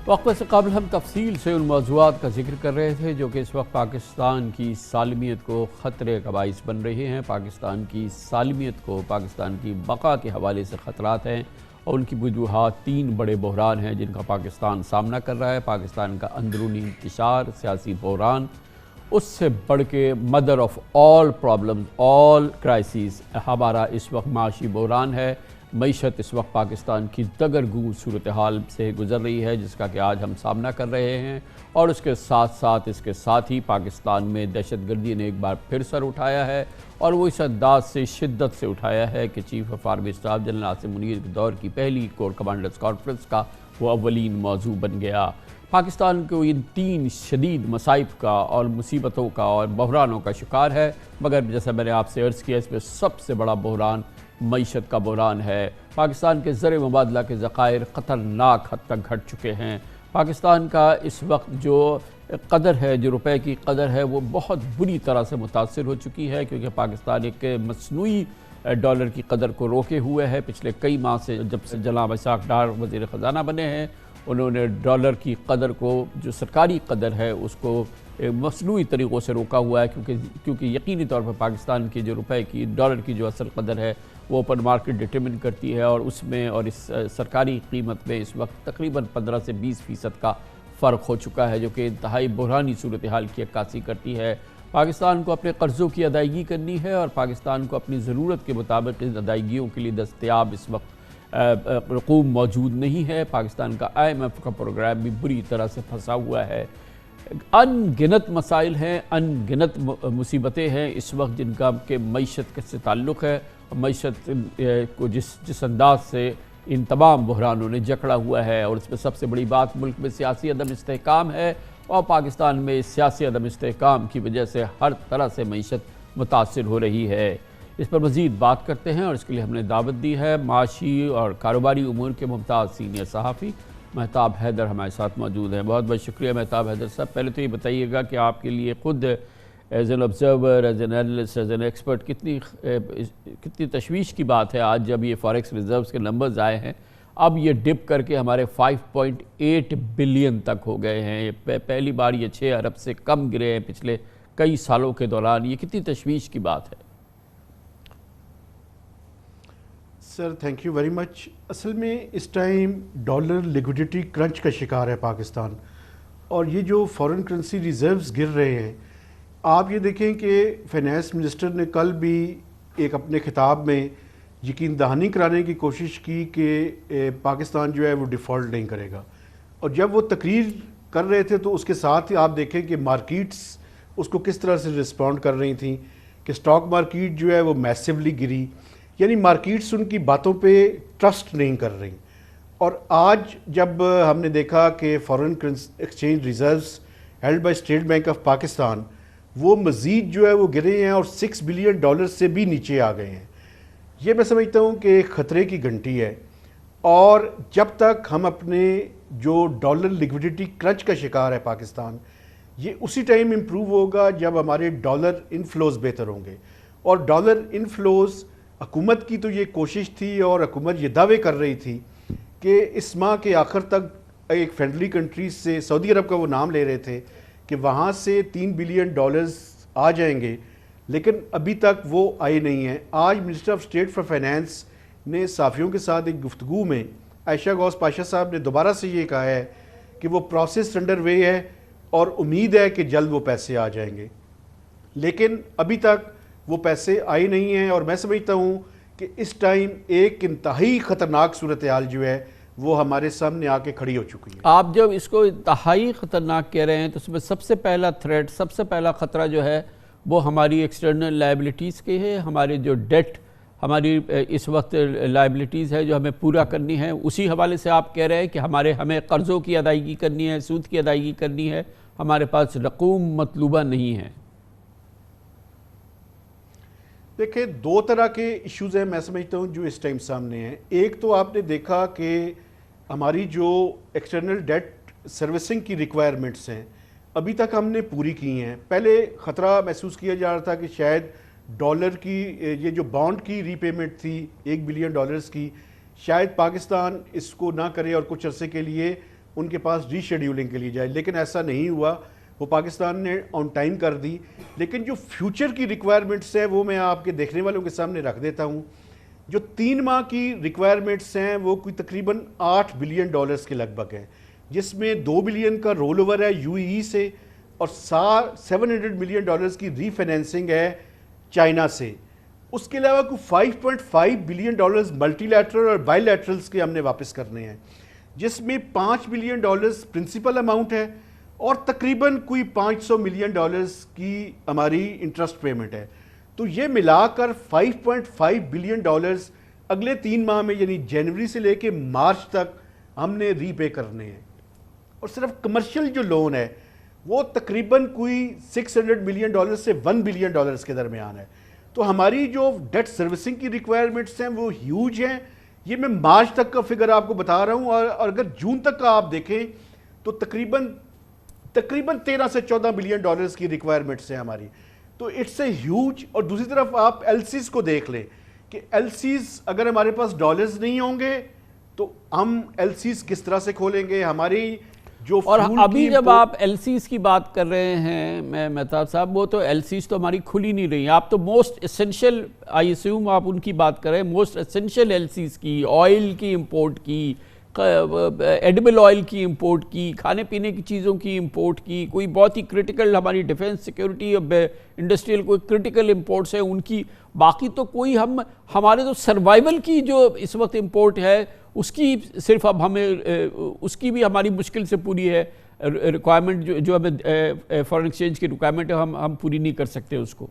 وقفے سے قبل ہم تفصیل سے ان موضوعات کا ذکر کر رہے تھے جو کہ اس وقت پاکستان کی سالمیت کو خطرے کا باعث بن رہے ہیں، پاکستان کی سالمیت کو، پاکستان کی بقا کے حوالے سے خطرات ہیں، اور ان کی وجوہات 3 بڑے بحران ہیں جن کا پاکستان سامنا کر رہا ہے۔ پاکستان کا اندرونی انتشار، سیاسی بحران، اس سے بڑھ کے mother of all problems, all crises ہمارا اس وقت معاشی بحران ہے۔ معیشت اس وقت پاکستان کی دگرگو صورتحال سے گزر رہی ہے جس کا کہ آج ہم سامنا کر رہے ہیں، اور اس کے ساتھ ہی پاکستان میں دہشت گردی نے ایک بار پھر سر اٹھایا ہے، اور وہ اس انداز سے شدت سے اٹھایا ہے کہ chief of army staff general Asim Munir کے دور کی پہلی کور کمانڈرز کانفرنس کا وہ اولین موضوع بن گیا۔ پاکستان کو ان 3 شدید مصائب کا اور مصیبتوں کا اور بحرانوں کا شکار ہے، مگر جیسا میں نے آپ سے عرض کیا اس میں سب سے بڑا بحران معیشت کا بحران ہے۔ پاکستان کے زر مبادلہ کے ذخائر خطرناک حد تک گھٹ چکے ہیں۔ پاکستان کا اس وقت جو قدر ہے، جو روپے کی قدر ہے، وہ بہت بری طرح سے متاثر ہو چکی ہے، کیونکہ پاکستان ایک مصنوعی ڈالر کی قدر کو روکے ہوئے ہے پچھلے کئی ماہ سے، جب سے جناب اسحاق ڈار وزیر خزانہ بنے ہیں، انہوں نے ڈالر کی قدر کو، جو سرکاری قدر ہے، اس کو مصنوعی طریقوں سے روکا ہوا ہے، کیونکہ یقینی طور پر پاکستان کی جو روپے کی، ڈالر کی جو اصل قدر ہے وہ اوپن مارکیٹ ڈٹرمن کرتی ہے، اور اس میں اور اس سرکاری قیمت میں اس وقت تقریباً 15 سے 20% کا فرق ہو چکا ہے، جو کہ انتہائی بحرانی صورتحال کی عکاسی کرتی ہے۔ پاکستان کو اپنے قرضوں کی ادائیگی کرنی ہے، اور پاکستان کو اپنی ضرورت کے مطابق ان ادائیگیوں کے لیے دستیاب اس وقت رقوم موجود نہیں ہے۔ پاکستان کا IMF کا پروگرام بھی بری طرح سے پھنسا ہوا ہے۔ ان گنت مسائل ہیں، ان گنت مصیبتیں ہیں اس وقت جن کا کہ معیشت سے تعلق ہے، معیشت کو جس انداز سے ان تمام بحرانوں نے جکڑا ہوا ہے، اور اس میں سب سے بڑی بات ملک میں سیاسی عدم استحکام ہے، اور پاکستان میں سیاسی عدم استحکام کی وجہ سے ہر طرح سے معیشت متاثر ہو رہی ہے۔ اس پر مزید بات کرتے ہیں، اور اس کے لیے ہم نے دعوت دی ہے معاشی اور کاروباری امور کے ممتاز سینئر صحافی مہتاب حیدر ہمارے ساتھ موجود ہیں۔ بہت بہت شکریہ مہتاب حیدر صاحب۔ پہلے تو یہ بتائیے گا کہ آپ کے لیے خود as an observer, as an analyst, as an expert کتنی تشویش کی بات ہے آج جب یہ فاریکس ریزروز کے نمبرز آئے ہیں، اب یہ ڈپ کر کے ہمارے 5.8 بلین تک ہو گئے ہیں۔ پہلی بار یہ 6 ارب سے کم گرے ہیں پچھلے کئی سالوں کے دوران۔ یہ کتنی تشویش کی بات ہے؟ Sir thank you very much. اصل میں اس ٹائم ڈالر لیکوڈیٹی کرنچ کا شکار ہے پاکستان، اور یہ جو فارن کرنسی ریزروز گر رہے ہیں، آپ یہ دیکھیں کہ فائنانس منسٹر نے کل بھی ایک اپنے خطاب میں یقین دہانی کرانے کی کوشش کی کہ پاکستان جو ہے وہ ڈیفالٹ نہیں کرے گا، اور جب وہ تقریر کر رہے تھے تو اس کے ساتھ ہی آپ دیکھیں کہ مارکیٹس اس کو کس طرح سے رسپونڈ کر رہی تھیں، کہ سٹاک مارکیٹ جو ہے وہ میسیولی گری، یعنی مارکیٹس ان کی باتوں پہ ٹرسٹ نہیں کر رہی۔ اور آج جب ہم نے دیکھا کہ foreign exchange reserves held by state bank of Pakistan وہ مزید جو ہے وہ گرے ہیں اور 6 بلین ڈالر سے بھی نیچے آ گئے ہیں، یہ میں سمجھتا ہوں کہ خطرے کی گھنٹی ہے، اور جب تک ہم اپنے جو ڈالر لیکوڈیٹی کرنچ کا شکار ہے پاکستان، یہ اسی ٹائم امپروو ہوگا جب ہمارے ڈالر انفلوز بہتر ہوں گے۔ اور ڈالر انفلوز حکومت کی تو یہ کوشش تھی، اور حکومت یہ دعوے کر رہی تھی کہ اس ماہ کے آخر تک ایک فرینڈلی کنٹریز سے، سعودی عرب کا وہ نام لے رہے تھے کہ وہاں سے 3 بلین ڈالرز آ جائیں گے، لیکن ابھی تک وہ آئے نہیں ہیں۔ آج minister of state for finance نے صحافیوں کے ساتھ ایک گفتگو میں عائشہ غوث پاشا صاحب نے دوبارہ سے یہ کہا ہے کہ وہ پروسیس انڈر وے ہے، اور امید ہے کہ جلد وہ پیسے آ جائیں گے، لیکن ابھی تک وہ پیسے آئے نہیں ہیں، اور میں سمجھتا ہوں کہ اس ٹائم ایک انتہائی خطرناک صورتحال جو ہے وہ ہمارے سامنے آ کے کھڑی ہو چکی ہے۔ آپ جب اس کو انتہائی خطرناک کہہ رہے ہیں تو اس میں سب سے پہلا تھریٹ، سب سے پہلا خطرہ جو ہے وہ ہماری ایکسٹرنل لائبلٹیز کے ہے، ہمارے جو ڈیٹ، ہماری اس وقت لائبلٹیز ہے جو ہمیں پورا کرنی ہے، اسی حوالے سے آپ کہہ رہے ہیں کہ ہمیں قرضوں کی ادائیگی کرنی ہے، سود کی ادائیگی کرنی ہے، ہمارے پاس رقوم مطلوبہ نہیں ہے۔ دیکھیں، دو طرح کے ایشوز ہیں میں سمجھتا ہوں جو اس ٹائم سامنے ہیں۔ ایک تو آپ نے دیکھا کہ ہماری جو ایکسٹرنل ڈیٹ سروسنگ کی ریکوائرمنٹس ہیں ابھی تک ہم نے پوری کی ہیں۔ پہلے خطرہ محسوس کیا جا رہا تھا کہ شاید ڈالر کی یہ جو بانڈ کی ری پیمنٹ تھی 1 بلین ڈالرز کی، شاید پاکستان اس کو نہ کرے اور کچھ عرصے کے لیے ان کے پاس ری شیڈیولنگ کے لیے جائے، لیکن ایسا نہیں ہوا، وہ پاکستان نے آن ٹائم کر دی۔ لیکن جو فیوچر کی ریکوائرمنٹس ہیں وہ میں آپ کے دیکھنے والوں کے سامنے رکھ دیتا ہوں۔ جو 3 ماہ کی ریکوائرمنٹس ہیں وہ کوئی تقریباً 8 بلین ڈالرز کے لگ بھگ ہیں، جس میں 2 بلین کا رول اوور ہے UAE سے، اور 700 ملین ڈالرز کی ری فائنینسنگ ہے چائنا سے۔ اس کے علاوہ کوئی 5.5 بلین ڈالرز ملٹی لیٹرل اور بائی لیٹرلز کے ہم نے واپس کرنے ہیں، جس میں 5 بلین ڈالرز پرنسپل اماؤنٹ ہے، اور تقریباً کوئی 500 ملین ڈالرز کی ہماری انٹرسٹ پیمنٹ ہے۔ تو یہ ملا کر 5.5 بلین ڈالرز اگلے 3 ماہ میں، یعنی جنوری سے لے کے مارچ تک ہم نے ری پے کرنے ہیں۔ اور صرف کمرشل جو لون ہے وہ تقریباً کوئی 600 ملین ڈالر سے 1 بلین ڈالرز کے درمیان ہے۔ تو ہماری جو ڈیٹ سروسنگ کی ریکوائرمنٹس ہیں وہ ہیوج ہیں۔ یہ میں مارچ تک کا فگر آپ کو بتا رہا ہوں، اور اگر جون تک کا آپ دیکھیں تو تقریباً 13 سے 14 بلین ڈالرز کی ریکوائرمنٹس ہیں ہماری۔ تو اٹس اے ہیوج۔ اور دوسری طرف آپ ایل سیز کو دیکھ لیں کہ ایل سیز اگر ہمارے پاس ڈالرز نہیں ہوں گے تو ہم ایل سیز کس طرح سے کھولیں گے؟ ہماری جو اور fuel ابھی کی جب آپ ایل سیز کی بات کر رہے ہیں مہتاب صاحب، وہ تو ایل سیز تو ہماری کھلی نہیں رہی ہیں، آپ تو موسٹ اسینشل آئی اسیوم آپ ان کی بات کر رہے ہیں، موسٹ اسینشل ایل سیز کی، آئل کی امپورٹ کی، ایڈیبل آئل کی امپورٹ کی، کھانے پینے کی چیزوں کی امپورٹ کی، کوئی بہت ہی کرٹیکل ہماری ڈیفنس سیکیورٹی انڈسٹریل کوئی کرٹیکل امپورٹس ہیں ان کی، باقی تو کوئی ہمارے تو سروائیول کی جو اس وقت امپورٹ ہے اس کی صرف اب ہمیں اس کی بھی ہماری مشکل سے پوری ہے ریکوائرمنٹ جو ہمیں فارن ایکسچینج کی ریکوائرمنٹ ہے ہم پوری نہیں کر سکتے اس کو۔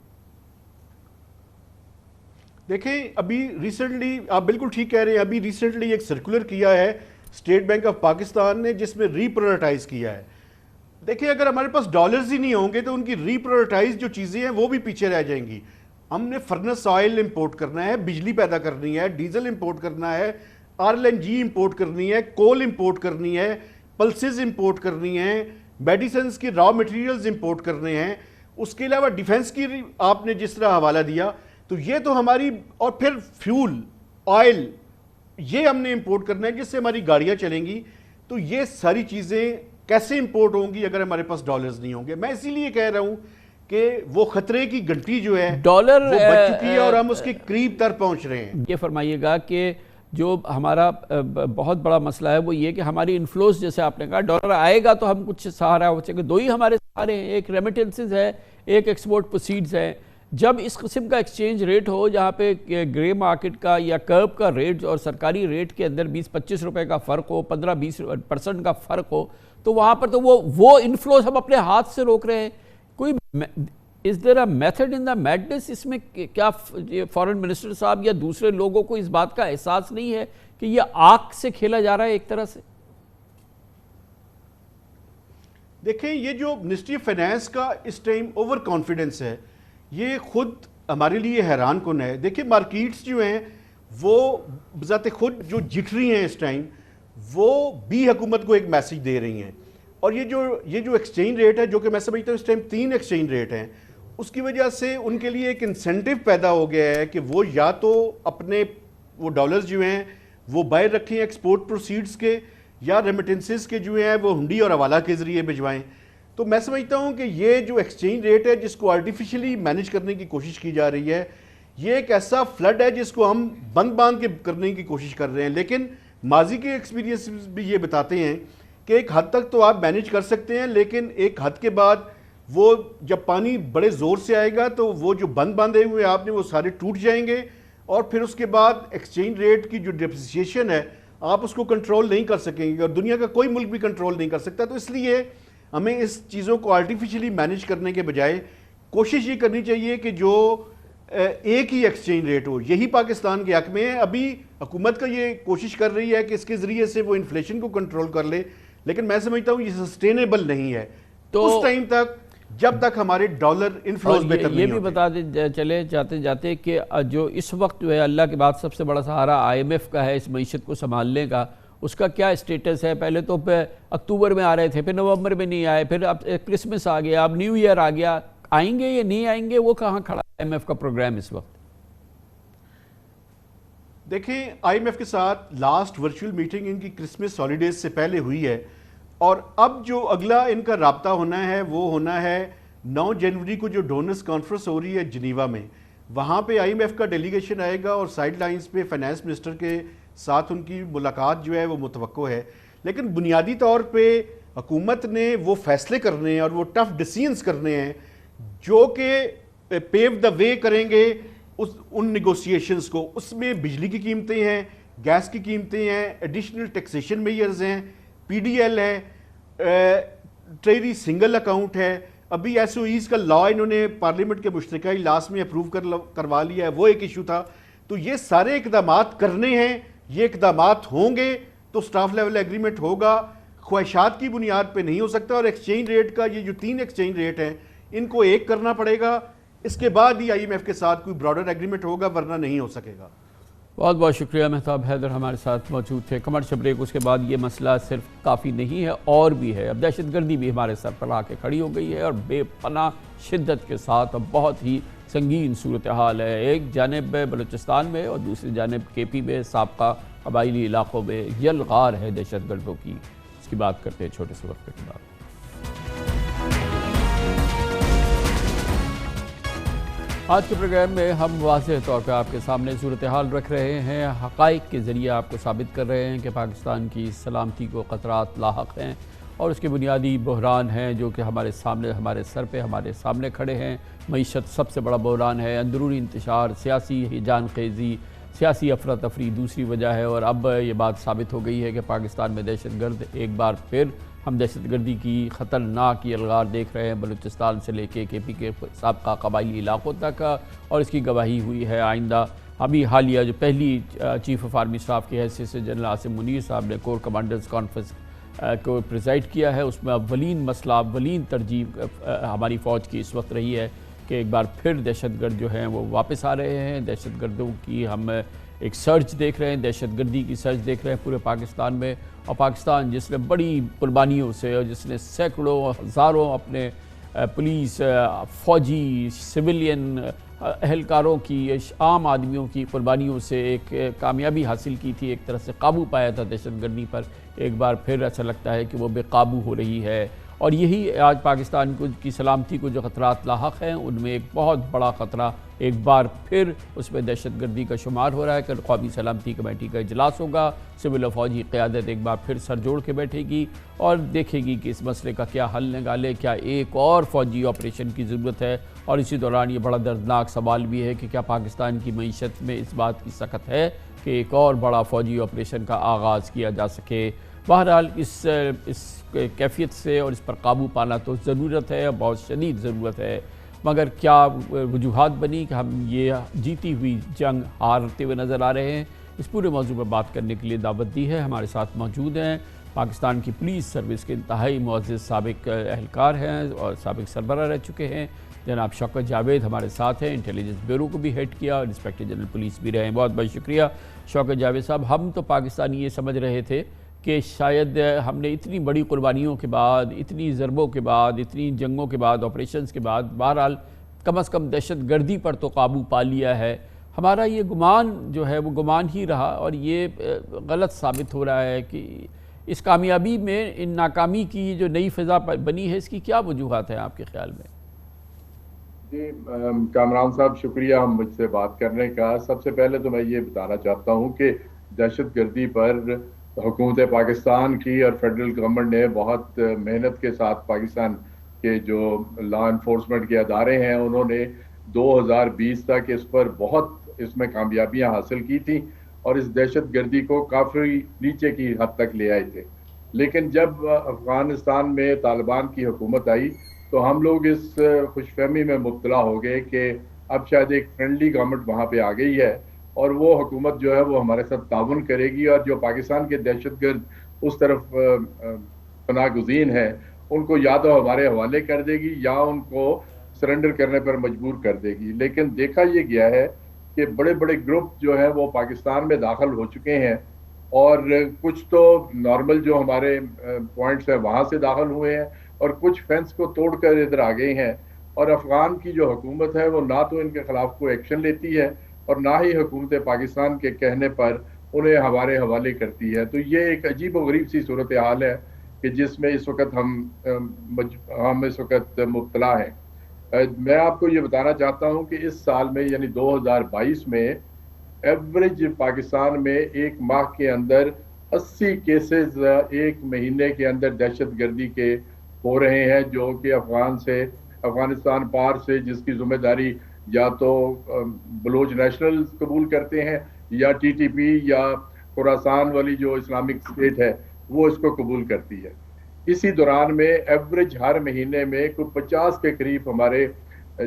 دیکھیں ابھی ریسنٹلی آپ بالکل ٹھیک کہہ رہے ہیں، ابھی ریسنٹلی ایک سرکولر کیا ہے اسٹیٹ بینک آف پاکستان نے جس میں ری پرائورٹائز کیا ہے۔ دیکھیں اگر ہمارے پاس ڈالرز ہی نہیں ہوں گے تو ان کی ری پرائورٹائز جو چیزیں ہیں وہ بھی پیچھے رہ جائیں گی۔ ہم نے فرنس آئل امپورٹ کرنا ہے، بجلی پیدا کرنی ہے، ڈیزل امپورٹ کرنا ہے، RLNG امپورٹ کرنی ہے، کول امپورٹ کرنی ہے، پلسز امپورٹ کرنی ہے، میڈیسنز کی را مٹیریلز امپورٹ کرنے ہیں، اس کے علاوہ ڈیفنس کی آپ نے جس طرح حوالہ دیا تو یہ تو ہماری، اور پھر فیول آئل یہ ہم نے امپورٹ کرنا ہے جس سے ہماری گاڑیاں چلیں گی۔ تو یہ ساری چیزیں کیسے امپورٹ ہوں گی اگر ہمارے پاس ڈالرز نہیں ہوں گے؟ میں اسی لیے کہہ رہا ہوں کہ وہ خطرے کی گھنٹی جو ہے ڈالر وہ بچ چکی ہے اور ہم اس کے قریب تر پہنچ رہے ہیں۔ یہ فرمائیے گا کہ جو ہمارا بہت بڑا مسئلہ ہے وہ یہ کہ ہماری انفلوز، جیسے آپ نے کہا ڈالر آئے گا تو ہم کچھ سہارا ہو سکے، دو ہی ہمارے سہارے ہیں، ایک ریمیٹنسز ہے، ایک ایکسپورٹ پروسیڈز ہے۔ جب اس قسم کا ایکسچینج ریٹ ہو جہاں پہ گرے مارکیٹ کا یا کرب کا ریٹ اور سرکاری ریٹ کے اندر 20-25 روپے کا فرق ہو، 15-20% کا فرق ہو، تو وہاں پر تو وہ انفلوز ہم اپنے ہاتھ سے روک رہے ہیں۔ کوئی is there a method in the madness؟ اس میں کیا فارن منسٹر صاحب یا دوسرے لوگوں کو اس بات کا احساس نہیں ہے کہ یہ آگ سے کھیلا جا رہا ہے ایک طرح سے؟ دیکھیں یہ جو منسٹری آف فائنانس کا اس ٹائم اوور کانفیڈنس ہے یہ خود ہمارے لیے حیران کن ہے۔ دیکھیں مارکیٹس جو ہیں وہ بذات خود جو جٹری ہیں اس ٹائم وہ بھی حکومت کو ایک میسیج دے رہی ہیں، اور یہ جو ایکسچینج ریٹ ہے جو کہ میں سمجھتا ہوں اس ٹائم 3 ایکسچینج ریٹ ہیں، اس کی وجہ سے ان کے لیے ایک انسینٹیو پیدا ہو گیا ہے کہ وہ یا تو اپنے وہ ڈالرز جو ہیں وہ باہر رکھیں ایکسپورٹ پروسیڈز کے، یا ریمیٹنسز کے جو ہیں وہ ہنڈی اور حوالہ کے ذریعے بھجوائیں۔ تو میں سمجھتا ہوں کہ یہ جو ایکسچینج ریٹ ہے جس کو آرٹیفیشلی مینیج کرنے کی کوشش کی جا رہی ہے، یہ ایک ایسا فلڈ ہے جس کو ہم باندھ کے کرنے کی کوشش کر رہے ہیں، لیکن ماضی کے ایکسپیرینس بھی یہ بتاتے ہیں کہ ایک حد تک تو آپ مینیج کر سکتے ہیں، لیکن ایک حد کے بعد وہ جب پانی بڑے زور سے آئے گا تو وہ جو باندھے ہوئے آپ نے وہ سارے ٹوٹ جائیں گے، اور پھر اس کے بعد ایکسچینج ریٹ کی جو ڈپریسیشن ہے آپ اس کو کنٹرول نہیں کر سکیں گے، اور دنیا کا کوئی ملک بھی کنٹرول نہیں کر سکتا۔ تو اس لیے ہمیں اس چیزوں کو آرٹیفیشلی مینیج کرنے کے بجائے کوشش یہ کرنی چاہیے کہ جو ایک ہی ایکسچینج ریٹ ہو، یہی پاکستان کے حق میں ہے۔ ابھی حکومت کا یہ کوشش کر رہی ہے کہ اس کے ذریعے سے وہ انفلیشن کو کنٹرول کر لے، لیکن میں سمجھتا ہوں یہ سسٹینیبل نہیں ہے تو اس ٹائم تک جب تک ہمارے ڈالر انفلوز بہتر نہیں ہوتے۔ یہ بھی بتا دیں چلے جاتے جاتے کہ جو اس وقت جو ہے اللہ کے بعد سب سے بڑا سہارا IMF کا ہے اس معیشت کو سنبھالنے کا، اس کا کیا اسٹیٹس ہے؟ پہلے تو اکتوبر میں آ رہے تھے، پھر نومبر میں نہیں آئے، پھر اب کرسمس آ گیا، اب نیو ایئر آ گیا، آئیں گے یا نہیں آئیں گے؟ وہ کہاں کھڑا ہے IMF کا پروگرام اس وقت؟ دیکھیں IMF کے ساتھ لاسٹ ورچوئل میٹنگ ان کی کرسمس ہالیڈیز سے پہلے ہوئی ہے، اور اب جو اگلا ان کا رابطہ ہونا ہے وہ ہونا ہے 9 جنوری کو جو ڈونرز کانفرنس ہو رہی ہے جنیوا میں، وہاں پہ IMF کا ڈیلیگیشن آئے گا اور سائیڈ لائنز پہ فائنانس منسٹر کے ساتھ ان کی ملاقات جو ہے وہ متوقع ہے۔ لیکن بنیادی طور پہ حکومت نے وہ فیصلے کرنے ہیں اور وہ ٹف ڈیسیژنز کرنے ہیں جو کہ پیو دا وے کریں گے ان نیگوسیشنز کو۔ اس میں بجلی کی قیمتیں ہیں، گیس کی قیمتیں ہیں، ایڈیشنل ٹیکسیشن میئرز ہیں، PDL ہے، ٹریری سنگل اکاؤنٹ ہے، ابھی SOEs کا لا انہوں نے پارلیمنٹ کے مشترکہ اجلاس میں اپروو کروا لیا ہے، وہ ایک ایشو تھا۔ تو یہ سارے اقدامات کرنے ہیں، یہ اقدامات ہوں گے تو سٹاف لیول ایگریمنٹ ہوگا، خواہشات کی بنیاد پہ نہیں ہو سکتا۔ اور ایکسچینج ریٹ کا یہ جو 3 ایکسچینج ریٹ ہیں ان کو ایک کرنا پڑے گا، اس کے بعد ہی IMF کے ساتھ کوئی براڈر ایگریمنٹ ہوگا، ورنہ نہیں ہو سکے گا۔ بہت بہت شکریہ مہتاب حیدر ہمارے ساتھ موجود تھے۔ کمرشل بریک، اس کے بعد یہ مسئلہ صرف کافی نہیں ہے اور بھی ہے، اب دہشت گردی بھی ہمارے سر پر آ کے کھڑی ہو گئی ہے اور بے پناہ شدت کے ساتھ اب بہت ہی سنگین صورتحال ہے، ایک جانب بلوچستان میں اور دوسری جانب کے پی میں سابقہ قبائلی علاقوں میں یلغار ہے دہشت گردوں کی۔ اس کی بات کرتے ہیں چھوٹے سے وقفے کے بعد۔ آج کے پروگرام میں ہم واضح طور پہ آپ کے سامنے صورتحال رکھ رہے ہیں، حقائق کے ذریعے آپ کو ثابت کر رہے ہیں کہ پاکستان کی سلامتی کو خطرات لاحق ہیں اور اس کے بنیادی بحران ہیں جو کہ ہمارے سامنے، ہمارے سر پہ ہمارے سامنے کھڑے ہیں۔ معیشت سب سے بڑا بحران ہے، اندرونی انتشار، سیاسی جان خیزی، سیاسی افراتفری دوسری وجہ ہے، اور اب یہ بات ثابت ہو گئی ہے کہ پاکستان میں دہشت گرد ایک بار پھر ہم دہشت گردی کی خطرناک یلغار دیکھ رہے ہیں، بلوچستان سے لے کے پی کے سابقہ قبائلی علاقوں تک، اور اس کی گواہی ہوئی ہے آئندہ۔ ابھی حالیہ جو پہلی چیف آف آرمی اسٹاف کی حیثیت سے جنرل عاصم منیر صاحب نے کور کمانڈرز کانفرنس کو پریزائڈ کیا ہے، اس میں اولین مسئلہ، اولین ترجیح ہماری فوج کی اس وقت رہی ہے کہ ایک بار پھر دہشت گرد جو ہیں وہ واپس آ رہے ہیں۔ دہشت گردوں کی ہم ایک سرچ دیکھ رہے ہیں، دہشت گردی کی سرچ دیکھ رہے ہیں پورے پاکستان میں، اور پاکستان جس نے بڑی قربانیوں سے اور جس نے سینکڑوں ہزاروں اپنے پولیس، فوجی، سویلین اہلکاروں کی، عام آدمیوں کی قربانیوں سے ایک کامیابی حاصل کی تھی، ایک طرح سے قابو پایا تھا دہشت گردی پر، ایک بار پھر ایسا لگتا ہے کہ وہ بے قابو ہو رہی ہے۔ اور یہی آج پاکستان کی سلامتی کو جو خطرات لاحق ہیں ان میں ایک بہت بڑا خطرہ ایک بار پھر اس میں دہشت گردی کا شمار ہو رہا ہے کہ قومی سلامتی کمیٹی کا اجلاس ہوگا، سول و فوجی قیادت ایک بار پھر سر جوڑ کے بیٹھے گی اور دیکھے گی کہ اس مسئلے کا کیا حل نکالے، کیا ایک اور فوجی آپریشن کی ضرورت ہے، اور اسی دوران یہ بڑا دردناک سوال بھی ہے کہ کیا پاکستان کی معیشت میں اس بات کی سخت ہے کہ ایک اور بڑا فوجی آپریشن کا آغاز کیا جا سکے۔ بہرحال اس کیفیت سے اور اس پر قابو پانا تو ضرورت ہے، بہت شدید ضرورت ہے، مگر کیا وجوہات بنی کہ ہم یہ جیتی ہوئی جنگ ہارتے ہوئے نظر آ رہے ہیں؟ اس پورے موضوع پر بات کرنے کے لیے دعوت دی ہے، ہمارے ساتھ موجود ہیں پاکستان کی پولیس سروس کے انتہائی معزز سابق اہلکار ہیں اور سابق سربراہ رہ چکے ہیں جناب شوکت جاوید ہمارے ساتھ ہیں، انٹیلیجنس بیورو کو بھی ہیڈ کیا اور انسپیکٹر جنرل پولیس بھی رہے ہیں۔ بہت بہت شکریہ شوکت جاوید صاحب۔ ہم تو پاکستانی یہ سمجھ رہے تھے کہ شاید ہم نے اتنی بڑی قربانیوں کے بعد، اتنی ضربوں کے بعد، اتنی جنگوں کے بعد، آپریشنز کے بعد بہرحال کم از کم دہشت گردی پر تو قابو پا لیا ہے۔ ہمارا یہ گمان جو ہے وہ گمان ہی رہا اور یہ غلط ثابت ہو رہا ہے کہ اس کامیابی میں ان ناکامی کی جو نئی فضا بنی ہے اس کی کیا وجوہات ہیں آپ کے خیال میں؟ جی کامران صاحب شکریہ مجھ سے بات کرنے کا۔ سب سے پہلے تو میں یہ بتانا چاہتا ہوں کہ دہشت گردی پر حکومت پاکستان کی اور فیڈرل گورنمنٹ نے بہت محنت کے ساتھ پاکستان کے جو لا انفورسمنٹ کے ادارے ہیں انہوں نے 2020 تک اس پر بہت اس میں کامیابیاں حاصل کی تھیں اور اس دہشت گردی کو کافی نیچے کی حد تک لے آئے تھے۔ لیکن جب افغانستان میں طالبان کی حکومت آئی تو ہم لوگ اس خوش فہمی میں مبتلا ہو گئے کہ اب شاید ایک فرینڈلی گورنمنٹ وہاں پہ آ گئی ہے اور وہ حکومت جو ہے وہ ہمارے ساتھ تعاون کرے گی اور جو پاکستان کے دہشت گرد اس طرف پناہ گزین ہیں ان کو یا تو ہمارے حوالے کر دے گی یا ان کو سرنڈر کرنے پر مجبور کر دے گی۔ لیکن دیکھا یہ گیا ہے کہ بڑے بڑے گروپ جو ہیں وہ پاکستان میں داخل ہو چکے ہیں اور کچھ تو نارمل جو ہمارے پوائنٹس ہیں وہاں سے داخل ہوئے ہیں اور کچھ فینس کو توڑ کر ادھر آ گئے ہیں، اور افغان کی جو حکومت ہے وہ نہ تو ان کے خلاف کوئی ایکشن لیتی ہے اور نہ ہی حکومت پاکستان کے کہنے پر انہیں ہمارے حوالے کرتی ہے۔ تو یہ ایک عجیب و غریب سی صورتحال ہے کہ جس میں اس وقت ہم اس وقت مبتلا ہیں۔ میں آپ کو یہ بتانا چاہتا ہوں کہ اس سال میں یعنی 2022 میں ایوریج پاکستان میں ایک ماہ کے اندر 80 کیسز ایک مہینے کے اندر دہشت گردی کے ہو رہے ہیں، جو کہ افغانستان پار سے جس کی ذمہ داری یا تو بلوچ نیشنل قبول کرتے ہیں یا ٹی ٹی پی یا خراسان والی جو اسلامک اسٹیٹ ہے وہ اس کو قبول کرتی ہے۔ اسی دوران میں ایوریج ہر مہینے میں کوئی 50 کے قریب ہمارے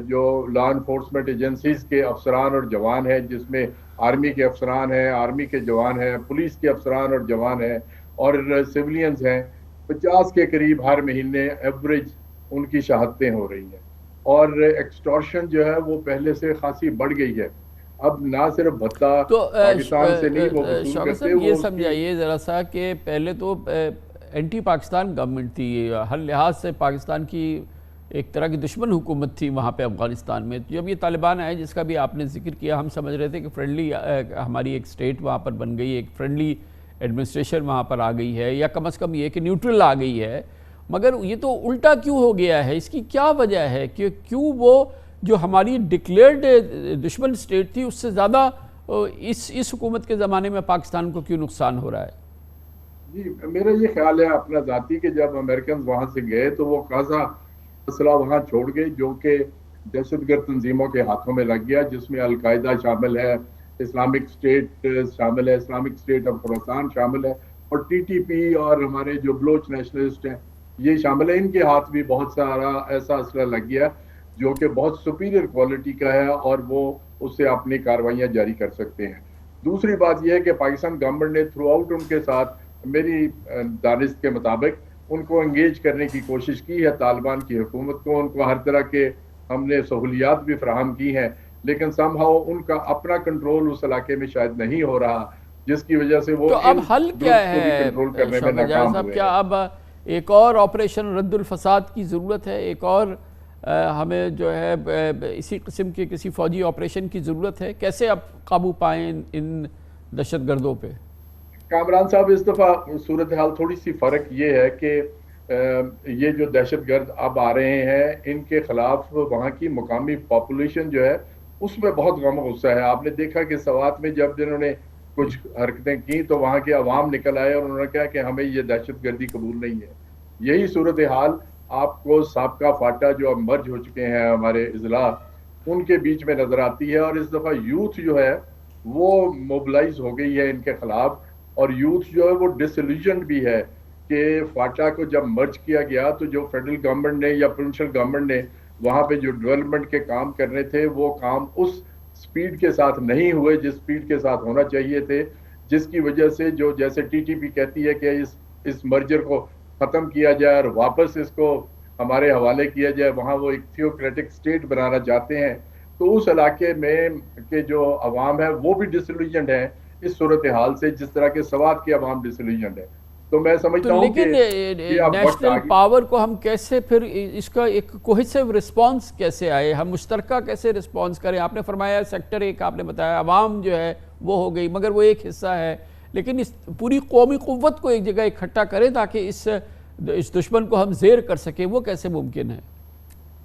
جو لا انفورسمنٹ ایجنسیز کے افسران اور جوان ہیں، جس میں آرمی کے افسران ہیں، آرمی کے جوان ہیں، پولیس کے افسران اور جوان ہیں اور سویلینز ہیں، 50 کے قریب ہر مہینے ایوریج ان کی شہادتیں ہو رہی ہیں۔ اور ایکسٹورشن جو ہے وہ پہلے سے خاصی بڑھ گئی ہے، اب نہ صرف بھتہ پاکستان سے نہیں وہ وصول کرتے۔ یہ سمجھائیے ذرا سا کہ پہلے تو اینٹی پاکستان گورنمنٹ تھی، ہر لحاظ سے پاکستان کی ایک طرح کی دشمن حکومت تھی وہاں پہ افغانستان میں. جب یہ طالبان آئے جس کا بھی آپ نے ذکر کیا, ہم سمجھ رہے تھے کہ فرینڈلی ہماری ایک سٹیٹ وہاں پر بن گئی, ایک فرینڈلی ایڈمنسٹریشن وہاں پر آ گئی ہے, یا کم از کم یہ کہ نیوٹرل آ گئی ہے. مگر یہ تو الٹا کیوں ہو گیا ہے؟ اس کی کیا وجہ ہے کہ کیوں وہ جو ہماری ڈکلیئرڈ دشمن سٹیٹ تھی اس سے زیادہ اس حکومت کے زمانے میں پاکستان کو کیوں نقصان ہو رہا ہے؟ جی میرا یہ خیال ہے اپنا ذاتی کہ جب امریکنز وہاں سے گئے تو وہ خاصا مسئلہ وہاں چھوڑ گئے جو کہ دہشت گرد تنظیموں کے ہاتھوں میں لگ گیا, جس میں القاعدہ شامل ہے, اسلامک اسٹیٹ شامل ہے, اسلامک اسٹیٹ آف خراسان شامل ہے, اور ٹی ٹی پی اور ہمارے جو بلوچ نیشنلسٹ ہیں یہ شامل ہے. ان کے ہاتھ بھی بہت سارا ایسا اسلحہ لگ گیا جو کہ بہت سپیریئر کوالٹی کا ہے اور وہ اس سے اپنی کارروائیاں جاری کر سکتے ہیں. دوسری بات یہ ہے کہ پاکستان گورنمنٹ نے تھرو آؤٹ ان کے ساتھ میری دانست کے مطابق ان کو انگیج کرنے کی کوشش کی ہے, طالبان کی حکومت کو. ان کو ہر طرح کے ہم نے سہولیات بھی فراہم کی ہیں, لیکن سم ہاؤ ان کا اپنا کنٹرول اس علاقے میں شاید نہیں ہو رہا, جس کی وجہ سے وہ تو اب حل کیا ہے کنٹرول کرنے میں ناکام صاحب؟ ہوئے. کیا اب ایک اور آپریشن رد الفساد کی ضرورت ہے؟ ایک اور ہمیں جو ہے اسی قسم کے کسی فوجی آپریشن کی ضرورت ہے؟ کیسے اب قابو پائیں ان دہشت گردوں پہ؟ کامران صاحب اس دفعہ صورتحال تھوڑی سی فرق یہ ہے کہ یہ جو دہشت گرد اب آ رہے ہیں ان کے خلاف وہاں کی مقامی پاپولیشن جو ہے اس میں بہت غم و غصہ ہے. آپ نے دیکھا کہ سوات میں جب انہوں نے کچھ حرکتیں کی تو وہاں کے عوام نکل آئے اور انہوں نے کہا کہ ہمیں یہ دہشت گردی قبول نہیں ہے. یہی صورتحال آپ کو سابقہ فاٹا جو اب مرج ہو چکے ہیں ہمارے اضلاع ان کے بیچ میں نظر آتی ہے, اور اس دفعہ یوتھ جو ہے وہ موبلائز ہو گئی ہے ان کے خلاف, اور یوتھ جو ہے وہ ڈسلیوژنڈ بھی ہے کہ فاٹا کو جب مرج کیا گیا تو جو فیڈرل گورنمنٹ نے یا پروونشل گورنمنٹ نے وہاں پہ جو ڈیولپمنٹ کے کام کرنے تھے وہ کام اس سپیڈ کے ساتھ نہیں ہوئے جس سپیڈ کے ساتھ ہونا چاہیے تھے, جس کی وجہ سے جو جیسے ٹی ٹی پی کہتی ہے کہ اس مرجر کو ختم کیا جائے اور واپس اس کو ہمارے حوالے کیا جائے, وہاں وہ ایک تھیوکریٹک اسٹیٹ بنانا چاہتے ہیں. تو اس علاقے میں کے جو عوام ہے وہ بھی ڈسلیوژنڈ ہے اس صورتحال سے, جس طرح کے سوات کے عوام ڈسلیوژنڈ ہے. تو میں سمجھتا ہوں کہ نیشنل پاور کو ہم کیسے پھر اس کا ایک کوہیسو رسپانس کیسے آئے, ہم مشترکہ کیسے رسپانس کریں؟ آپ نے فرمایا سیکٹر ایک, آپ نے بتایا عوام جو ہے وہ ہو گئی, مگر وہ ایک حصہ ہے, لیکن اس پوری قومی قوت کو ایک جگہ اکٹھا کریں تاکہ اس دشمن کو ہم زیر کر سکیں, وہ کیسے ممکن ہے؟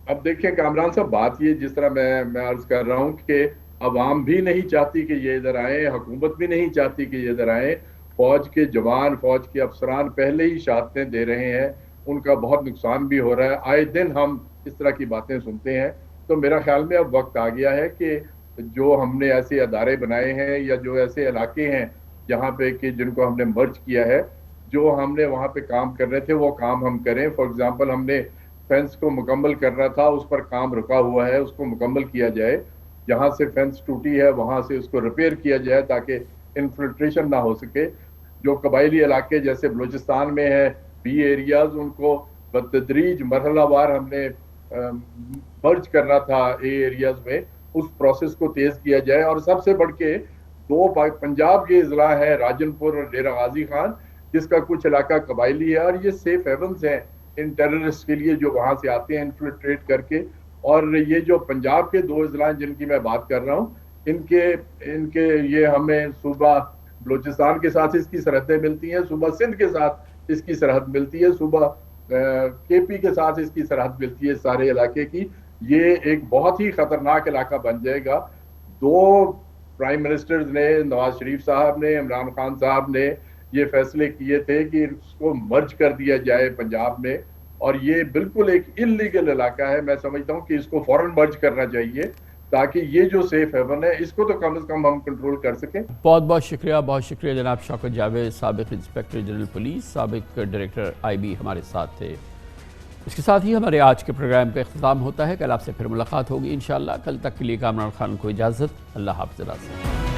اب دیکھیں کامران صاحب, بات یہ جس طرح میں عرض کر رہا ہوں کہ عوام بھی نہیں چاہتی کہ یہ ادھر آئیں, حکومت بھی نہیں چاہتی کہ یہ ادھر آئیں, فوج کے جوان فوج کے افسران پہلے ہی شہادتیں دے رہے ہیں, ان کا بہت نقصان بھی ہو رہا ہے, آئے دن ہم اس طرح کی باتیں سنتے ہیں. تو میرا خیال میں اب وقت آ گیا ہے کہ جو ہم نے ایسے ادارے بنائے ہیں یا جو ایسے علاقے ہیں جہاں پہ کہ جن کو ہم نے مرج کیا ہے, جو ہم نے وہاں پہ کام کرنے تھے وہ کام ہم کریں. فار ایگزامپل ہم نے فینس کو مکمل کرنا تھا, اس پر کام رکا ہوا ہے, اس کو مکمل کیا جائے. جہاں سے فینس ٹوٹی ہے وہاں سے اس کو ریپیئر کیا جائے تاکہ انفلٹریشن نہ ہو سکے. جو قبائلی علاقے جیسے بلوچستان میں ہے بی ایریاز, ان کو بتدریج مرحلہ وار ہم نے مرج کرنا تھا اے ایریاز میں, اس پروسیس کو تیز کیا جائے. اور سب سے بڑھ کے دو پنجاب کے اضلاع ہیں راجن پور اور ڈیرہ غازی خان, جس کا کچھ علاقہ قبائلی ہے, اور یہ سیف ہیونز ہیں ان ٹیررسٹ کے لیے جو وہاں سے آتے ہیں انفلٹریٹ کر کے. اور یہ جو پنجاب کے دو اضلاع جن کی میں بات کر رہا ہوں, ان کے یہ ہمیں صوبہ بلوچستان کے ساتھ اس کی سرحدیں ملتی ہیں, صوبہ سندھ کے ساتھ اس کی سرحد ملتی ہے, صوبہ کے پی کے ساتھ اس کی سرحد ملتی ہے سارے علاقے کی. یہ ایک بہت ہی خطرناک علاقہ بن جائے گا. دو پرائم منسٹرز نے, نواز شریف صاحب نے, عمران خان صاحب نے یہ فیصلے کیے تھے کہ اس کو مرج کر دیا جائے پنجاب میں, اور یہ بالکل ایک انلیگل علاقہ ہے. میں سمجھتا ہوں کہ اس کو فوراً مرج کرنا چاہیے تاکہ یہ جو سیف ہیون ہے اس کو تو کم از کم ہم کنٹرول کر سکیں. بہت بہت شکریہ جناب شوکت جاوید, سابق انسپیکٹر جنرل پولیس, سابق ڈائریکٹر آئی بی ہمارے ساتھ تھے. اس کے ساتھ ہی ہمارے آج کے پروگرام کا اختتام ہوتا ہے. کل آپ سے پھر ملاقات ہوگی انشاءاللہ. کل تک کے لیے کامران خان کو اجازت. اللہ حافظ.